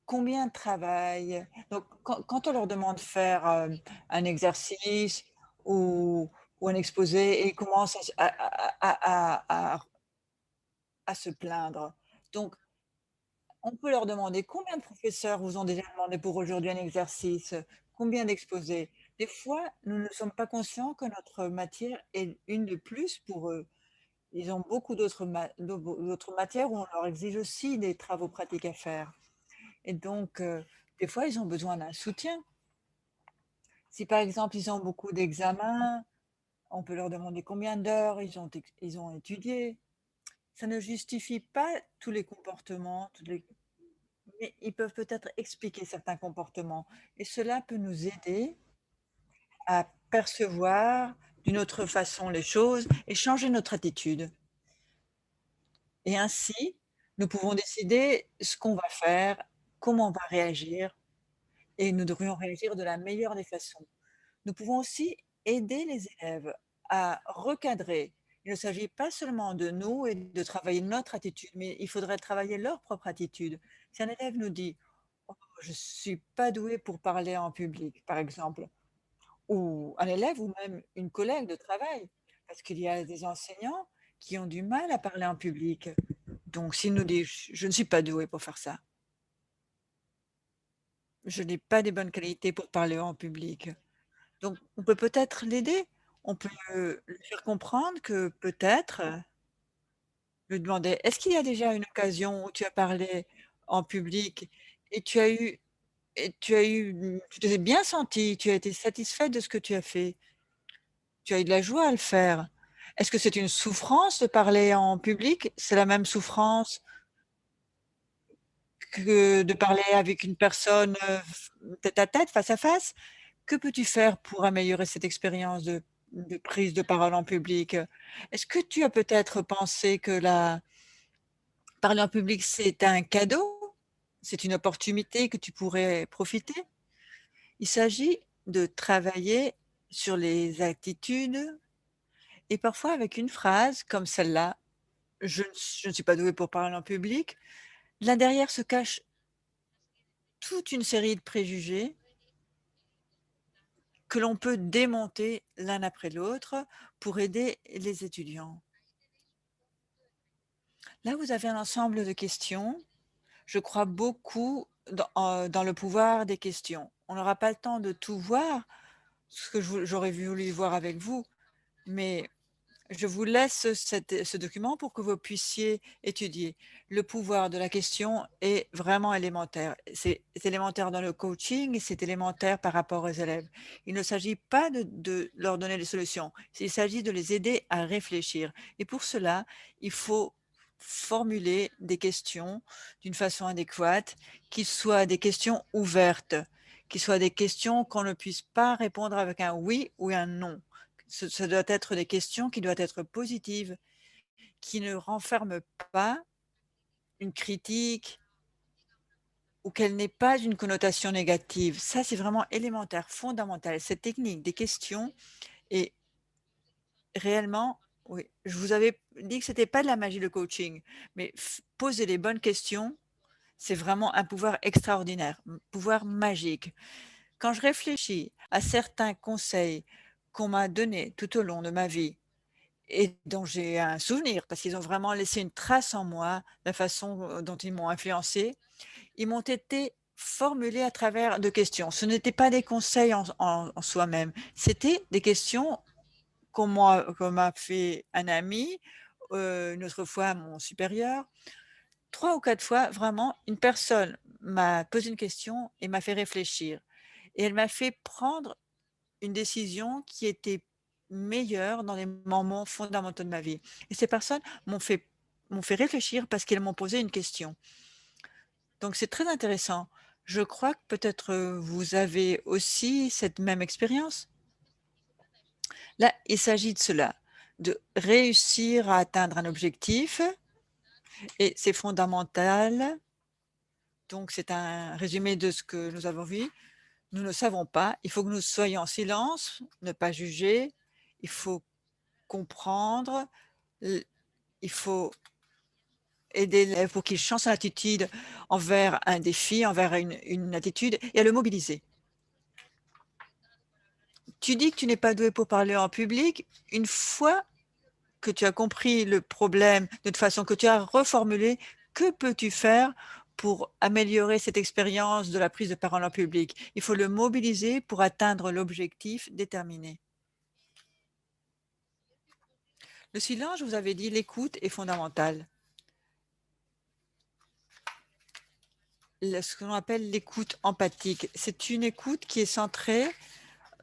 Combien de travail? Donc, quand on leur demande de faire un exercice ou un exposé, et ils commencent à se plaindre. Donc, on peut leur demander combien de professeurs vous ont déjà demandé pour aujourd'hui un exercice, combien d'exposés. Des fois, nous ne sommes pas conscients que notre matière est une de plus pour eux. Ils ont beaucoup d'autres matières où on leur exige aussi des travaux pratiques à faire. Et donc, des fois, ils ont besoin d'un soutien. Si par exemple, ils ont beaucoup d'examens, on peut leur demander combien d'heures ils ont étudié. Ça ne justifie pas tous les comportements, mais ils peuvent peut-être expliquer certains comportements. Et cela peut nous aider à percevoir d'une autre façon les choses et changer notre attitude. Et ainsi, nous pouvons décider ce qu'on va faire, comment on va réagir, et nous devrions réagir de la meilleure des façons. Nous pouvons aussi aider les élèves à recadrer. Il ne s'agit pas seulement de nous et de travailler notre attitude, mais il faudrait travailler leur propre attitude. Si un élève nous dit « Oh, je ne suis pas doué pour parler en public », par exemple, ou un élève ou même une collègue de travail, parce qu'il y a des enseignants qui ont du mal à parler en public. Donc, s'il nous dit « je ne suis pas doué pour faire ça », je n'ai pas des bonnes qualités pour parler en public. Donc, on peut peut-être l'aider. On peut lui faire comprendre que peut-être, lui demander: «Est-ce qu'il y a déjà une occasion où tu as parlé en public et tu t'es bien senti, tu as été satisfaite de ce que tu as fait? Tu as eu de la joie à le faire? Est-ce que c'est une souffrance de parler en public? C'est la même souffrance que de parler avec une personne, tête à tête, face à face? Que peux-tu faire pour améliorer cette expérience de prise de parole en public? Est-ce que tu as peut-être pensé que parler en public, c'est un cadeau? C'est une opportunité que tu pourrais profiter? Il s'agit de travailler sur les attitudes et parfois avec une phrase comme celle-là: je ne suis pas douée pour parler en public. Là derrière se cache toute une série de préjugés que l'on peut démonter l'un après l'autre pour aider les étudiants. Là, vous avez un ensemble de questions. Je crois beaucoup dans le pouvoir des questions. On n'aura pas le temps de tout voir, ce que j'aurais voulu voir avec vous, mais je vous laisse ce document pour que vous puissiez étudier. Le pouvoir de la question est vraiment élémentaire. C'est élémentaire dans le coaching, c'est élémentaire par rapport aux élèves. Il ne s'agit pas de leur donner des solutions, il s'agit de les aider à réfléchir. Et pour cela, il faut formuler des questions d'une façon adéquate, qui soient des questions ouvertes, qui soient des questions qu'on ne puisse pas répondre avec un oui ou un non. Ce doit être des questions qui doivent être positives, qui ne renferment pas une critique ou qu'elle n'ait pas une connotation négative. Ça, c'est vraiment élémentaire, fondamental. Cette technique des questions est réellement, oui, je vous avais dit que ce n'était pas de la magie de coaching, mais poser les bonnes questions, c'est vraiment un pouvoir extraordinaire, un pouvoir magique. Quand je réfléchis à certains conseils qu'on m'a donnés tout au long de ma vie et dont j'ai un souvenir, parce qu'ils ont vraiment laissé une trace en moi, la façon dont ils m'ont influencé, ils m'ont été formulés à travers de questions. Ce n'étaient pas des conseils en soi-même, c'était des questions qu'on m'a fait un ami, une autre fois mon supérieur. 3 ou 4 fois, vraiment, une personne m'a posé une question et m'a fait réfléchir. Et elle m'a fait prendre une décision qui était meilleure dans les moments fondamentaux de ma vie. Et ces personnes m'ont fait réfléchir parce qu'elles m'ont posé une question. Donc c'est très intéressant. Je crois que peut-être vous avez aussi cette même expérience. Là, il s'agit de cela, de réussir à atteindre un objectif et c'est fondamental. Donc c'est un résumé de ce que nous avons vu. Nous ne savons pas, il faut que nous soyons en silence, ne pas juger, il faut comprendre, il faut aider l'élève pour qu'il change son attitude envers un défi, envers une attitude et à le mobiliser. Tu dis que tu n'es pas doué pour parler en public. Une fois que tu as compris le problème de toute façon, que tu as reformulé, que peux-tu faire pour améliorer cette expérience de la prise de parole en public? Il faut le mobiliser pour atteindre l'objectif déterminé. Le silence, je vous avais dit, l'écoute est fondamentale. Ce qu'on appelle l'écoute empathique, c'est une écoute qui est centrée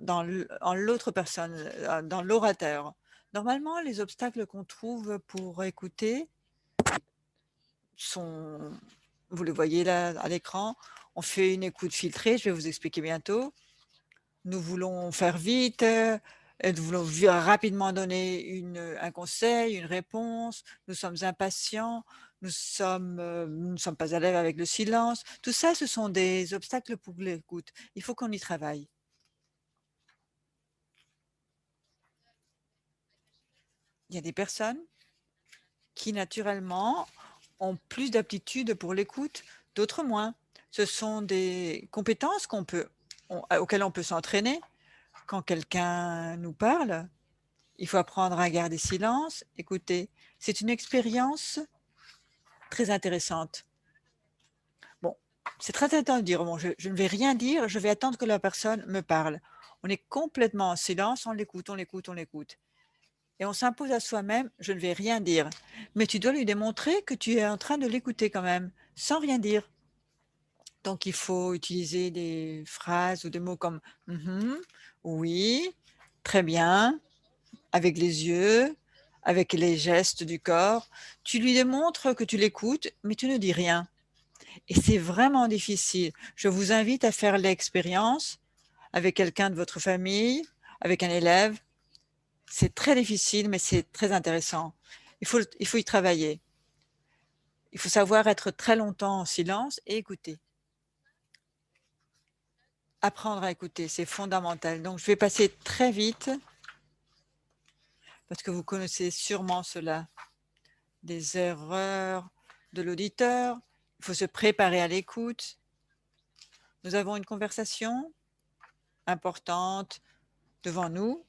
en l'autre personne, dans l'orateur. Normalement, les obstacles qu'on trouve pour écouter sont, vous le voyez là à l'écran, on fait une écoute filtrée, je vais vous expliquer bientôt. Nous voulons faire vite, nous voulons rapidement donner un conseil, une réponse, nous sommes impatients, nous ne sommes pas à l'aise avec le silence. Tout ça, ce sont des obstacles pour l'écoute. Il faut qu'on y travaille. Il y a des personnes qui, naturellement, ont plus d'aptitude pour l'écoute, d'autres moins. Ce sont des compétences auxquelles on peut s'entraîner. Quand quelqu'un nous parle, il faut apprendre à garder silence, écouter. C'est une expérience très intéressante. Bon, c'est très intéressant de dire, bon, je ne vais rien dire, je vais attendre que la personne me parle. On est complètement en silence, on l'écoute, on l'écoute, on l'écoute. Et on s'impose à soi-même, je ne vais rien dire. Mais tu dois lui démontrer que tu es en train de l'écouter quand même, sans rien dire. Donc, il faut utiliser des phrases ou des mots comme oui, très bien, avec les yeux, avec les gestes du corps. Tu lui démontres que tu l'écoutes, mais tu ne dis rien. Et c'est vraiment difficile. Je vous invite à faire l'expérience avec quelqu'un de votre famille, avec un élève. C'est très difficile, mais c'est très intéressant. Il faut y travailler. Il faut savoir être très longtemps en silence et écouter. Apprendre à écouter, c'est fondamental. Donc, je vais passer très vite parce que vous connaissez sûrement cela. des erreurs de l'auditeur. Il faut se préparer à l'écoute. Nous avons une conversation importante devant nous.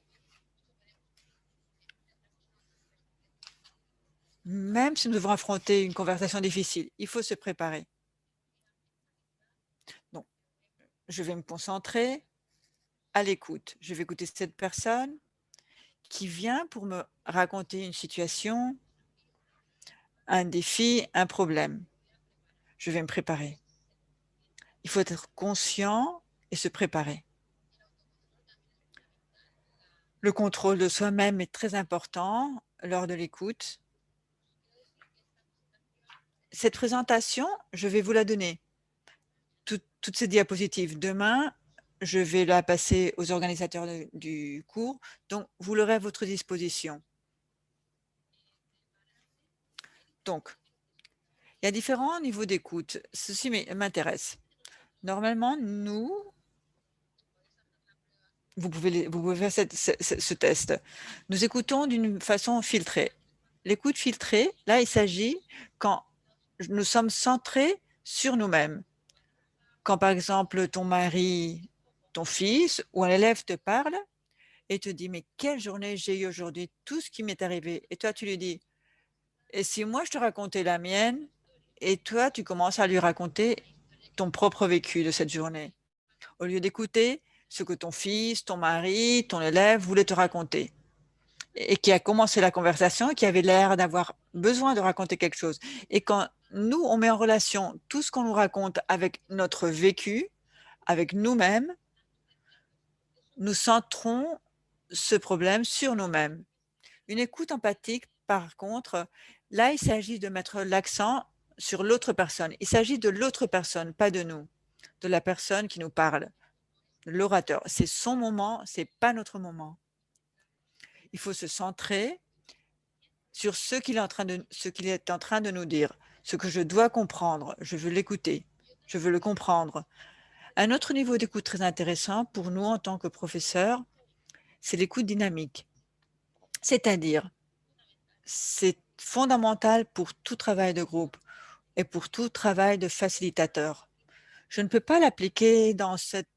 Même si nous devons affronter une conversation difficile, il faut se préparer. Donc, je vais me concentrer à l'écoute. Je vais écouter cette personne qui vient pour me raconter une situation, un défi, un problème. Je vais me préparer. Il faut être conscient et se préparer. Le contrôle de soi-même est très important lors de l'écoute. Cette présentation, je vais vous la donner. Toutes ces diapositives. Demain, je vais la passer aux organisateurs du cours. Donc, vous l'aurez à votre disposition. Donc, il y a différents niveaux d'écoute. Ceci m'intéresse. Normalement, vous pouvez faire ce test. Nous écoutons d'une façon filtrée. L'écoute filtrée, là, il s'agit quand nous sommes centrés sur nous-mêmes. Quand, par exemple, ton mari, ton fils ou un élève te parle et te dit « Mais quelle journée j'ai eu aujourd'hui, tout ce qui m'est arrivé ». Et toi, tu lui dis « Et si moi, je te racontais la mienne ?» Et toi, tu commences à lui raconter ton propre vécu de cette journée, au lieu d'écouter ce que ton fils, ton mari, ton élève voulait te raconter et qui a commencé la conversation et qui avait l'air d'avoir besoin de raconter quelque chose. Et quand nous, on met en relation tout ce qu'on nous raconte avec notre vécu, avec nous-mêmes, nous centrons ce problème sur nous-mêmes. Une écoute empathique, par contre, là, il s'agit de mettre l'accent sur l'autre personne. Il s'agit de l'autre personne, pas de nous, de la personne qui nous parle, l'orateur. C'est son moment, ce n'est pas notre moment. Il faut se centrer sur ce qu'il est en train de nous dire, ce que je dois comprendre. Je veux l'écouter, je veux le comprendre. Un autre niveau d'écoute très intéressant pour nous en tant que professeurs, c'est l'écoute dynamique. C'est-à-dire, c'est fondamental pour tout travail de groupe et pour tout travail de facilitateur. Je ne peux pas l'appliquer dans cette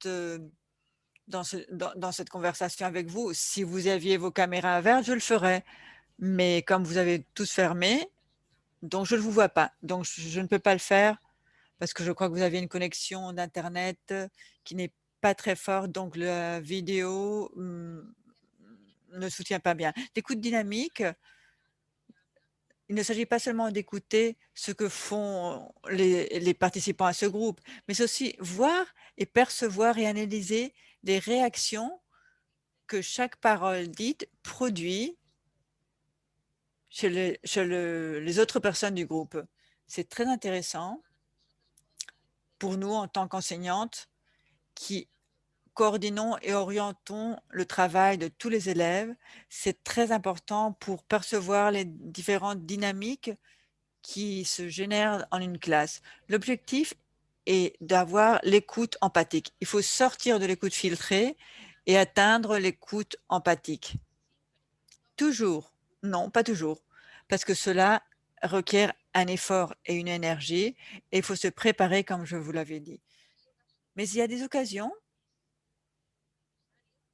conversation avec vous. Si vous aviez vos caméras vertes, je le ferais. Mais comme vous avez tous fermé, donc je ne vous vois pas. Donc, je ne peux pas le faire parce que je crois que vous avez une connexion d'Internet qui n'est pas très forte. Donc, la vidéo ne soutient pas bien. L'écoute dynamique, il ne s'agit pas seulement d'écouter ce que font les participants à ce groupe, mais c'est aussi voir et percevoir et analyser les réactions que chaque parole dite produit chez les autres personnes du groupe. C'est très intéressant pour nous en tant qu'enseignantes qui coordonnons et orientons le travail de tous les élèves. C'est très important pour percevoir les différentes dynamiques qui se génèrent en une classe. L'objectif est d'avoir l'écoute empathique. Il faut sortir de l'écoute filtrée et atteindre l'écoute empathique. Toujours? Non, pas toujours, parce que cela requiert un effort et une énergie et il faut se préparer comme je vous l'avais dit. Mais il y a des occasions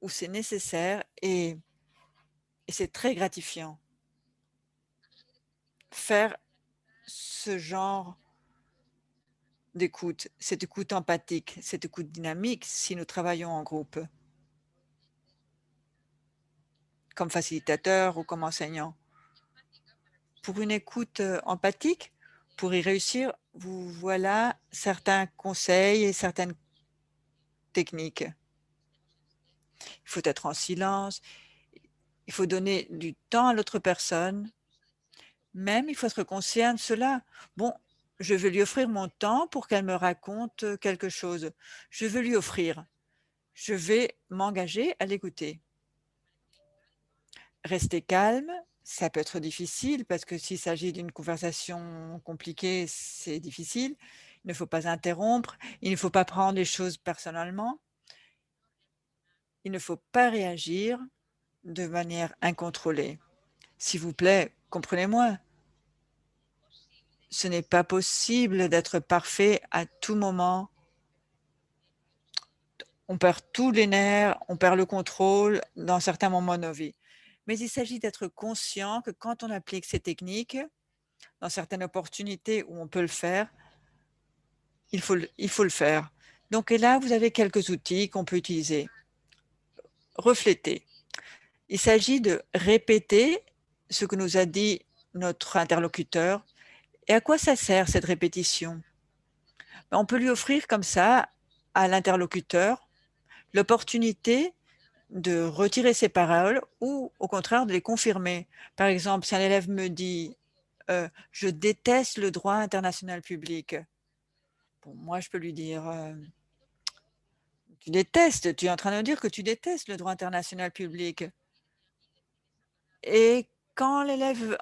où c'est nécessaire et c'est très gratifiant. Faire ce genre d'écoute, cette écoute empathique, cette écoute dynamique, si nous travaillons en groupe, comme facilitateur ou comme enseignant. Pour une écoute empathique, pour y réussir, vous voilà certains conseils et certaines techniques. Il faut être en silence, il faut donner du temps à l'autre personne. Même, il faut être conscient de cela. Bon, je vais lui offrir mon temps pour qu'elle me raconte quelque chose. Je veux lui offrir. Je vais m'engager à l'écouter. Rester calme, ça peut être difficile parce que s'il s'agit d'une conversation compliquée, c'est difficile. Il ne faut pas interrompre, il ne faut pas prendre les choses personnellement. Il ne faut pas réagir de manière incontrôlée. S'il vous plaît, comprenez-moi. ce n'est pas possible d'être parfait à tout moment. On perd tous les nerfs, on perd le contrôle dans certains moments de nos vies. Mais il s'agit d'être conscient que quand on applique ces techniques, dans certaines opportunités où on peut le faire, il faut le faire. Donc et là, vous avez quelques outils qu'on peut utiliser. Refléter. Il s'agit de répéter ce que nous a dit notre interlocuteur. Et à quoi ça sert cette répétition? On peut lui offrir comme ça à l'interlocuteur l'opportunité de retirer ses paroles ou au contraire de les confirmer. Par exemple, si un élève me dit je déteste le droit international public », bon, moi je peux lui dire tu détestes, tu es en train de me dire que tu détestes le droit international public. Et quand l'élève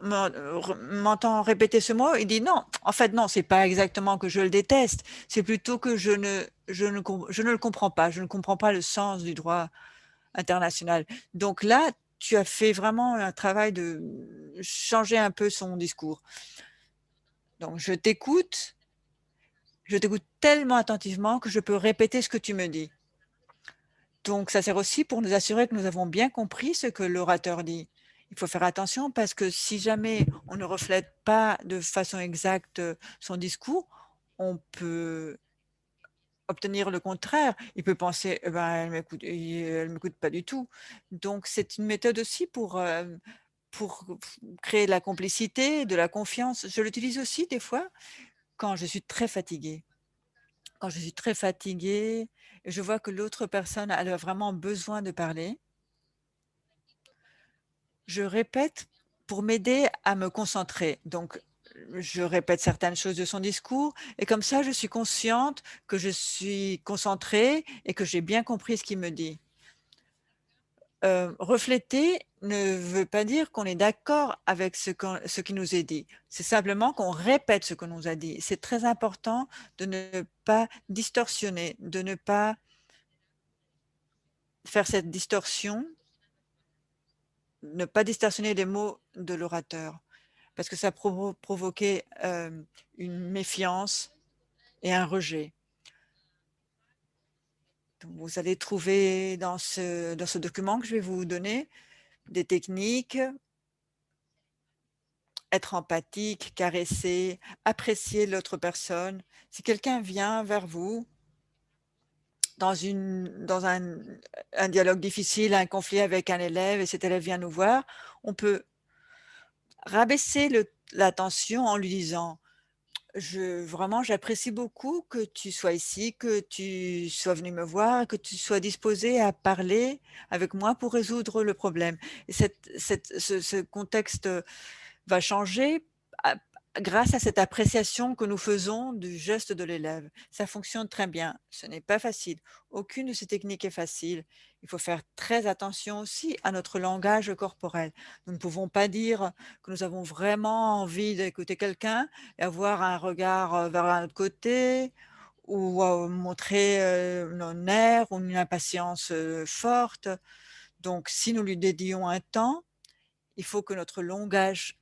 m'entend répéter ce mot, il dit non, en fait non, c'est pas exactement que je le déteste, c'est plutôt que je ne le comprends pas, je ne comprends pas le sens du droit international. Donc là, tu as fait vraiment un travail de changer un peu son discours. Donc je t'écoute tellement attentivement que je peux répéter ce que tu me dis. Donc ça sert aussi pour nous assurer que nous avons bien compris ce que l'orateur dit. Il faut faire attention parce que si jamais on ne reflète pas de façon exacte son discours, on peut obtenir le contraire. Il peut penser eh ben, elle m'écoute pas du tout. Donc c'est une méthode aussi pour créer de la complicité, de la confiance. Je l'utilise aussi des fois quand je suis très fatiguée. Quand je suis très fatiguée et je vois que l'autre personne elle a vraiment besoin de parler, je répète pour m'aider à me concentrer. Donc, je répète certaines choses de son discours et comme ça, je suis consciente que je suis concentrée et que j'ai bien compris ce qu'il me dit. Refléter ne veut pas dire qu'on est d'accord avec ce qui nous est dit. C'est simplement qu'on répète ce qu'on nous a dit. C'est très important de ne pas distorsionner, de ne pas faire cette distorsion, ne pas distorsionner les mots de l'orateur, parce que ça provoquait une méfiance et un rejet. Donc, vous allez trouver dans ce document que je vais vous donner des techniques, être empathique, caresser, apprécier l'autre personne. Si quelqu'un vient vers vous dans un dialogue difficile, un conflit avec un élève et cet élève vient nous voir, on peut rabaisser la tension en lui disant vraiment, j'apprécie beaucoup que tu sois ici, que tu sois venu me voir, que tu sois disposé à parler avec moi pour résoudre le problème. Et ce contexte va changer grâce à cette appréciation que nous faisons du geste de l'élève. Ça fonctionne très bien. Ce n'est pas facile. Aucune de ces techniques est facile. Il faut faire très attention aussi à notre langage corporel. Nous ne pouvons pas dire que nous avons vraiment envie d'écouter quelqu'un et avoir un regard vers un autre côté ou montrer nos nerfs ou une impatience forte. Donc, si nous lui dédions un temps, il faut que notre langage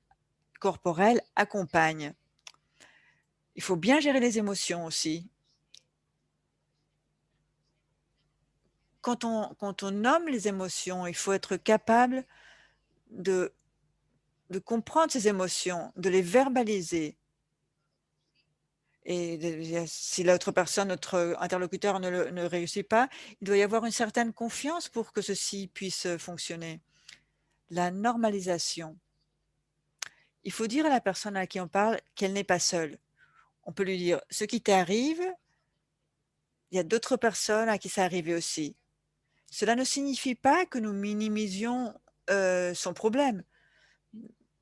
corporel accompagne. Il faut bien gérer les émotions aussi. Quand on nomme les émotions, il faut être capable de comprendre ces émotions, de les verbaliser. Et si l'autre personne, notre interlocuteur ne réussit pas, il doit y avoir une certaine confiance pour que ceci puisse fonctionner. La normalisation. Il faut dire à la personne à qui on parle qu'elle n'est pas seule. On peut lui dire « ce qui t'arrive, il y a d'autres personnes à qui ça arrivé aussi ». Cela ne signifie pas que nous minimisions son problème.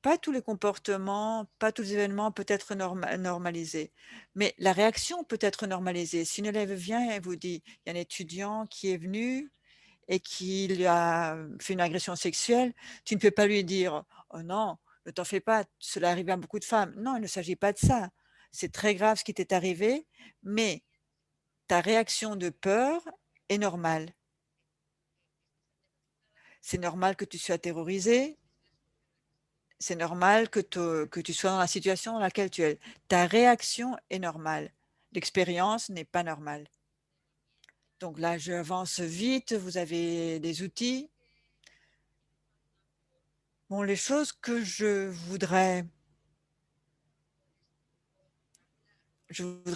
Pas tous les comportements, pas tous les événements peuvent être normalisés, mais la réaction peut être normalisée. Si une élève vient et vous dit: «Il y a un étudiant qui est venu et qui lui a fait une agression sexuelle», tu ne peux pas lui dire: «Oh non, ne t'en fais pas, cela arrive à beaucoup de femmes». Non, il ne s'agit pas de ça. C'est très grave ce qui t'est arrivé, mais ta réaction de peur est normale. C'est normal que tu sois terrorisé c'est normal que tu sois dans la situation dans laquelle tu es. Ta réaction est normale. L'expérience n'est pas normale. Donc là, j'avance vite. Vous avez des outils. Bon, les choses que je voudrais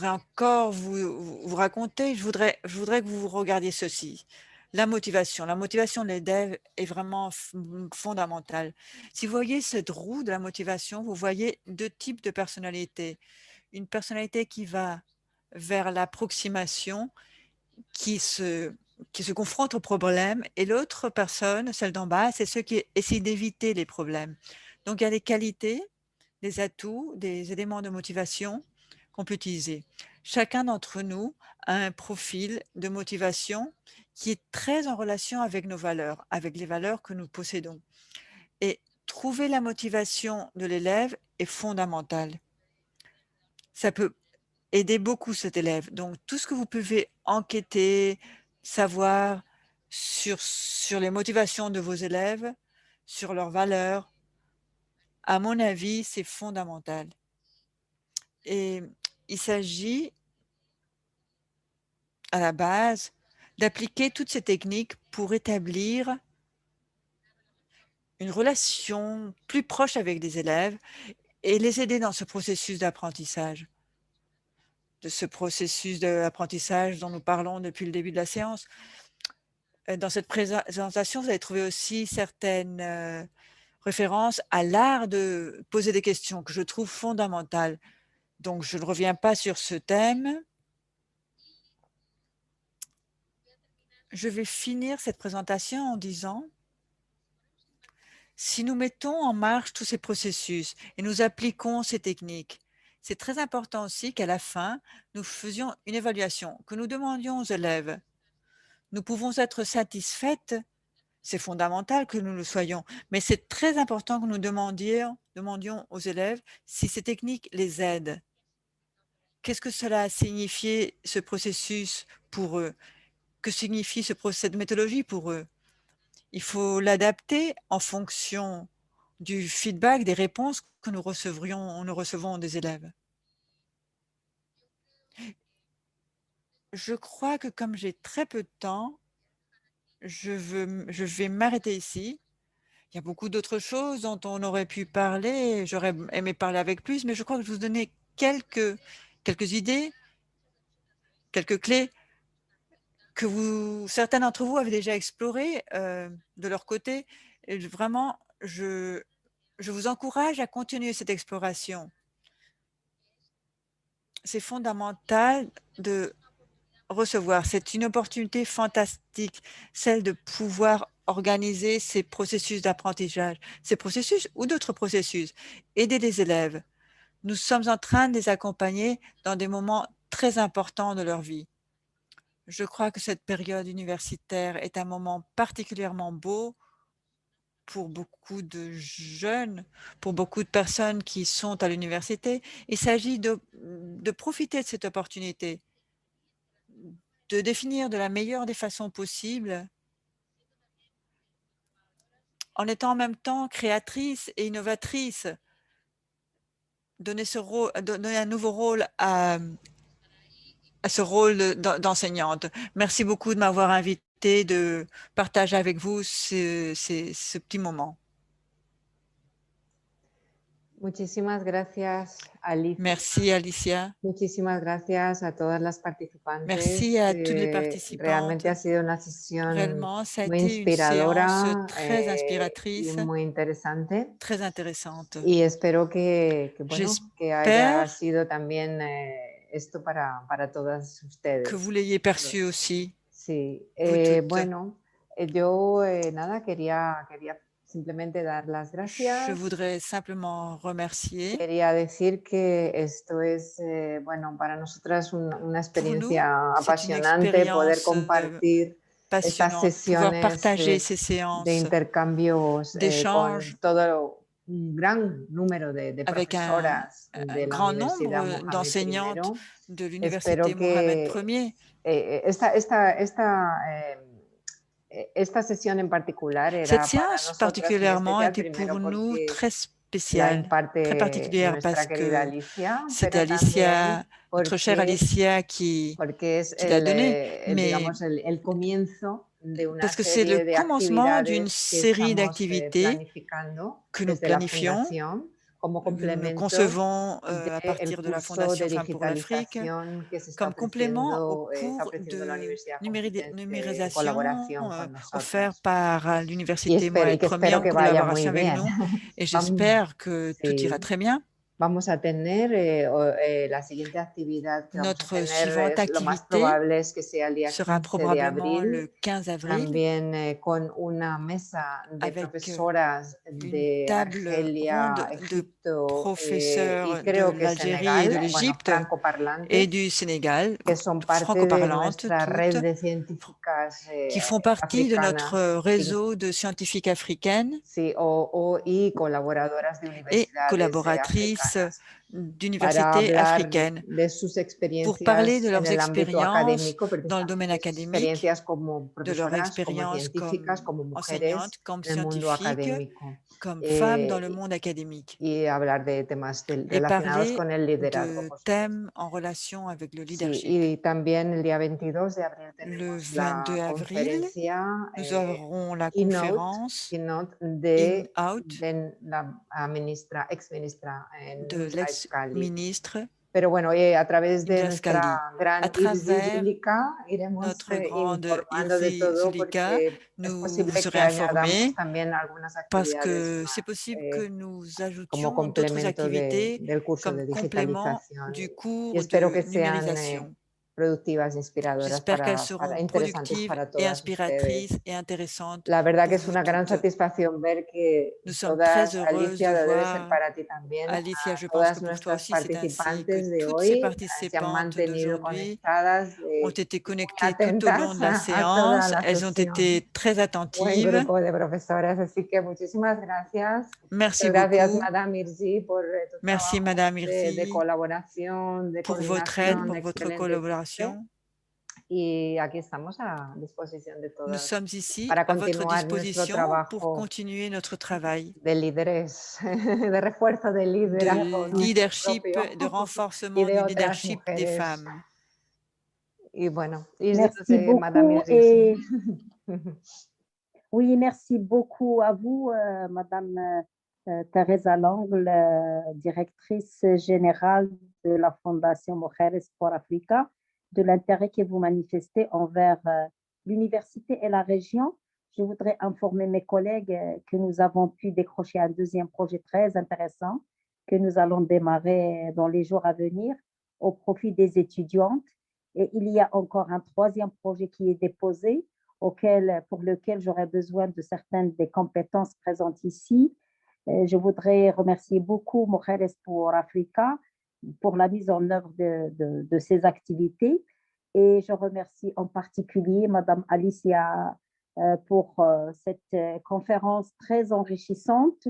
encore vous raconter, je voudrais que vous regardiez ceci. La motivation de l'élève est vraiment fondamentale. Si vous voyez cette roue de la motivation, vous voyez deux types de personnalités. Une personnalité qui va vers l'approximation, qui se confronte aux problèmes, et l'autre personne, celle d'en bas, c'est ceux qui essaient d'éviter les problèmes. Donc, il y a des qualités, des atouts, des éléments de motivation qu'on peut utiliser. Chacun d'entre nous a un profil de motivation qui est très en relation avec nos valeurs, avec les valeurs que nous possédons. Et trouver la motivation de l'élève est fondamental. Ça peut aider beaucoup cet élève. Donc, tout ce que vous pouvez enquêter, savoir sur les motivations de vos élèves, sur leurs valeurs, à mon avis, c'est fondamental. Et il s'agit, à la base, d'appliquer toutes ces techniques pour établir une relation plus proche avec des élèves et les aider dans ce processus d'apprentissage. De ce processus d'apprentissage dont nous parlons depuis le début de la séance. Dans cette présentation, vous allez trouver aussi certaines références à l'art de poser des questions que je trouve fondamentales. Donc, je ne reviens pas sur ce thème. Je vais finir cette présentation en disant, si nous mettons en marche tous ces processus et nous appliquons ces techniques, c'est très important aussi qu'à la fin, nous faisions une évaluation, que nous demandions aux élèves. Nous pouvons être satisfaites, c'est fondamental que nous le soyons, mais c'est très important que nous demandions aux élèves si ces techniques les aident. Qu'est-ce que cela a signifié, ce processus pour eux? Que signifie cette méthodologie pour eux? Il faut l'adapter en fonction du feedback, des réponses que nous recevons des élèves. Je crois que comme j'ai très peu de temps, je vais m'arrêter ici. Il y a beaucoup d'autres choses dont on aurait pu parler. J'aurais aimé parler avec plus, mais je crois que je vous donner quelques idées, quelques clés que certains d'entre vous avaient déjà explorées de leur côté. Et vraiment, je vous encourage à continuer cette exploration. C'est fondamental de recevoir. C'est une opportunité fantastique, celle de pouvoir organiser ces processus d'apprentissage, ces processus ou d'autres processus, aider les élèves. Nous sommes en train de les accompagner dans des moments très importants de leur vie. Je crois que cette période universitaire est un moment particulièrement beau pour beaucoup de jeunes, pour beaucoup de personnes qui sont à l'université. Il s'agit de profiter de cette opportunité, de définir de la meilleure des façons possibles, en étant en même temps créatrice et innovatrice, donner un nouveau rôle à ce rôle d'enseignante. Merci beaucoup de m'avoir invité, de partager avec vous ce petit moment. Muchísimas gracias, Alicia. Merci, Alicia. Muchísimas gracias a todas las participantes. Merci à toutes les participantes. Realmente ha sido una sesión Réellement, ça a muy été une séance inspiradora, très inspiratrice, y muy interesante. très intéressante. Y espero que haya sido también esto para todas ustedes. Que vous l'ayez perçu aussi. Sí. Bueno, yo nada, quería simplemente dar las gracias. Je voudrais simplement remercier. Quería decir que esto es, bueno, para nosotras una experiencia apasionante poder compartir estas sesiones de intercambios con todo un gran número de profesoras de la Universidad Mohamed I. Espero que esta session en particular era Cette séance particulièrement était pour nous très spéciale, très particulière, parce que c'était Alicia, notre chère Alicia, qui l'a donnée, mais parce que c'est le commencement d'une série d'activités que nous planifions. Nous concevons à partir de la Fondation Femmes pour l'Afrique comme complément au cours de numérisation offert par l'Université Mohamed Ier en collaboration avec nous. Et j'espère que tout ira très bien. Notre suivante activité sera probablement le 15 avril avec une table ronde de professeurs de l'Algérie et de l'Égypte et du Sénégal, franco-parlantes toutes, qui font partie de notre réseau de scientifiques africaines et collaboratrices d'universités africaines pour parler de leurs expériences dans le domaine académique, de leur expérience comme enseignantes, comme scientifiques, comme femmes dans le monde académique, et parler de thèmes en relation avec le leadership. Le 22 avril, nous aurons la conférence In-Out de l'ex-ministre a través de nuestra gran Irsi Zulika, notre grande Irsi Zulika, nous vous serez informés parce que c'est possible que nous ajoutions d'autres activités comme complément du cours de numérisation. J'espère qu'elles seront productives et inspiratrices et intéressantes. La verdad que es una gran satisfacción ver que nous sommes très heureuses de voir, Alicia, je pense que pour toi aussi c'est ainsi, que toutes ces participantes d'aujourd'hui ont été connectées tout au long de la séance, elles ont été très attentives. Merci beaucoup. Merci Madame Irsi pour votre aide, pour votre collaboration. Nous sommes ici à votre disposition pour continuer notre travail de leadership, de renforcement du leadership des femmes. Merci beaucoup. Et... Oui, merci beaucoup à vous, Madame Teresa Langle, directrice générale de la Fondation Mujeres por Africa, de l'intérêt que vous manifestez envers l'université et la région. Je voudrais informer mes collègues que nous avons pu décrocher un deuxième projet très intéressant que nous allons démarrer dans les jours à venir au profit des étudiantes. Et il y a encore un troisième projet qui est déposé pour lequel j'aurais besoin de certaines des compétences présentes ici. Je voudrais remercier beaucoup Mujeres por Africa pour la mise en œuvre de ces activités. Et je remercie en particulier Madame Alicia pour cette conférence très enrichissante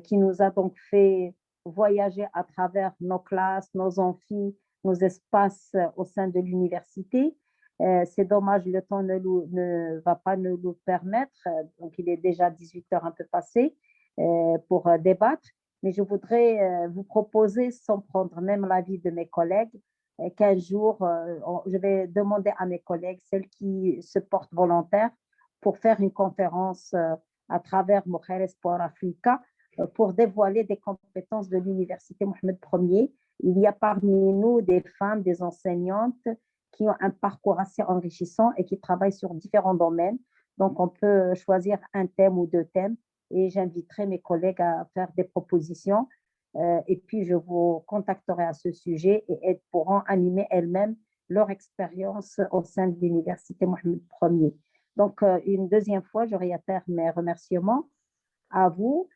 qui nous a donc fait voyager à travers nos classes, nos amphis, nos espaces au sein de l'université. C'est dommage, le temps ne va pas nous le permettre, donc il est déjà 18h un peu passé pour débattre, mais je voudrais vous proposer, sans prendre même l'avis de mes collègues, qu'un jour, je vais demander à mes collègues, celles qui se portent volontaires, pour faire une conférence à travers Mujeres por Africa pour dévoiler des compétences de l'Université Mohamed Ier. Il y a parmi nous des femmes, des enseignantes qui ont un parcours assez enrichissant et qui travaillent sur différents domaines. Donc, on peut choisir un thème ou deux thèmes et j'inviterai mes collègues à faire des propositions et puis je vous contacterai à ce sujet et elles pourront animer elles-mêmes leur expérience au sein de l'Université Mohamed Ier. Donc, une deuxième fois, je réitère mes remerciements à vous,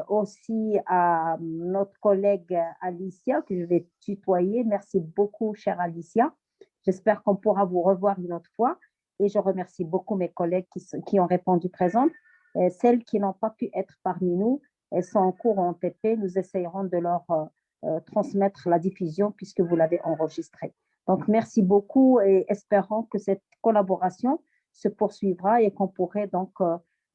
aussi à notre collègue Alicia, que je vais tutoyer. Merci beaucoup, chère Alicia. J'espère qu'on pourra vous revoir une autre fois. Et je remercie beaucoup mes collègues qui ont répondu présentes. Celles qui n'ont pas pu être parmi nous, elles sont en cours en TP. Nous essayerons de leur transmettre la diffusion puisque vous l'avez enregistrée. Donc, merci beaucoup et espérons que cette collaboration se poursuivra et qu'on pourrait donc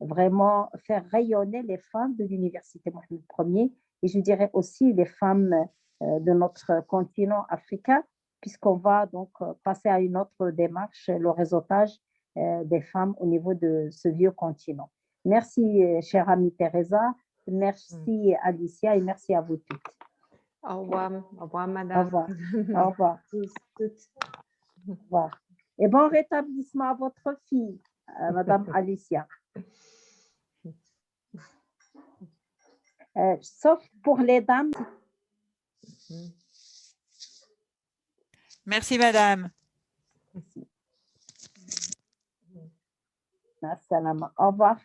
vraiment faire rayonner les femmes de l'Université Mohamed Ier et je dirais aussi les femmes de notre continent africain, puisqu'on va donc passer à une autre démarche, le réseautage des femmes au niveau de ce vieux continent. Merci, chère amie Teresa, merci Alicia et merci à vous toutes. Au revoir madame. Au revoir. Au revoir. Toutes. Au revoir. Et bon rétablissement à votre fille, madame Alicia. Sauf pour les dames. Merci, madame. Merci. Au revoir.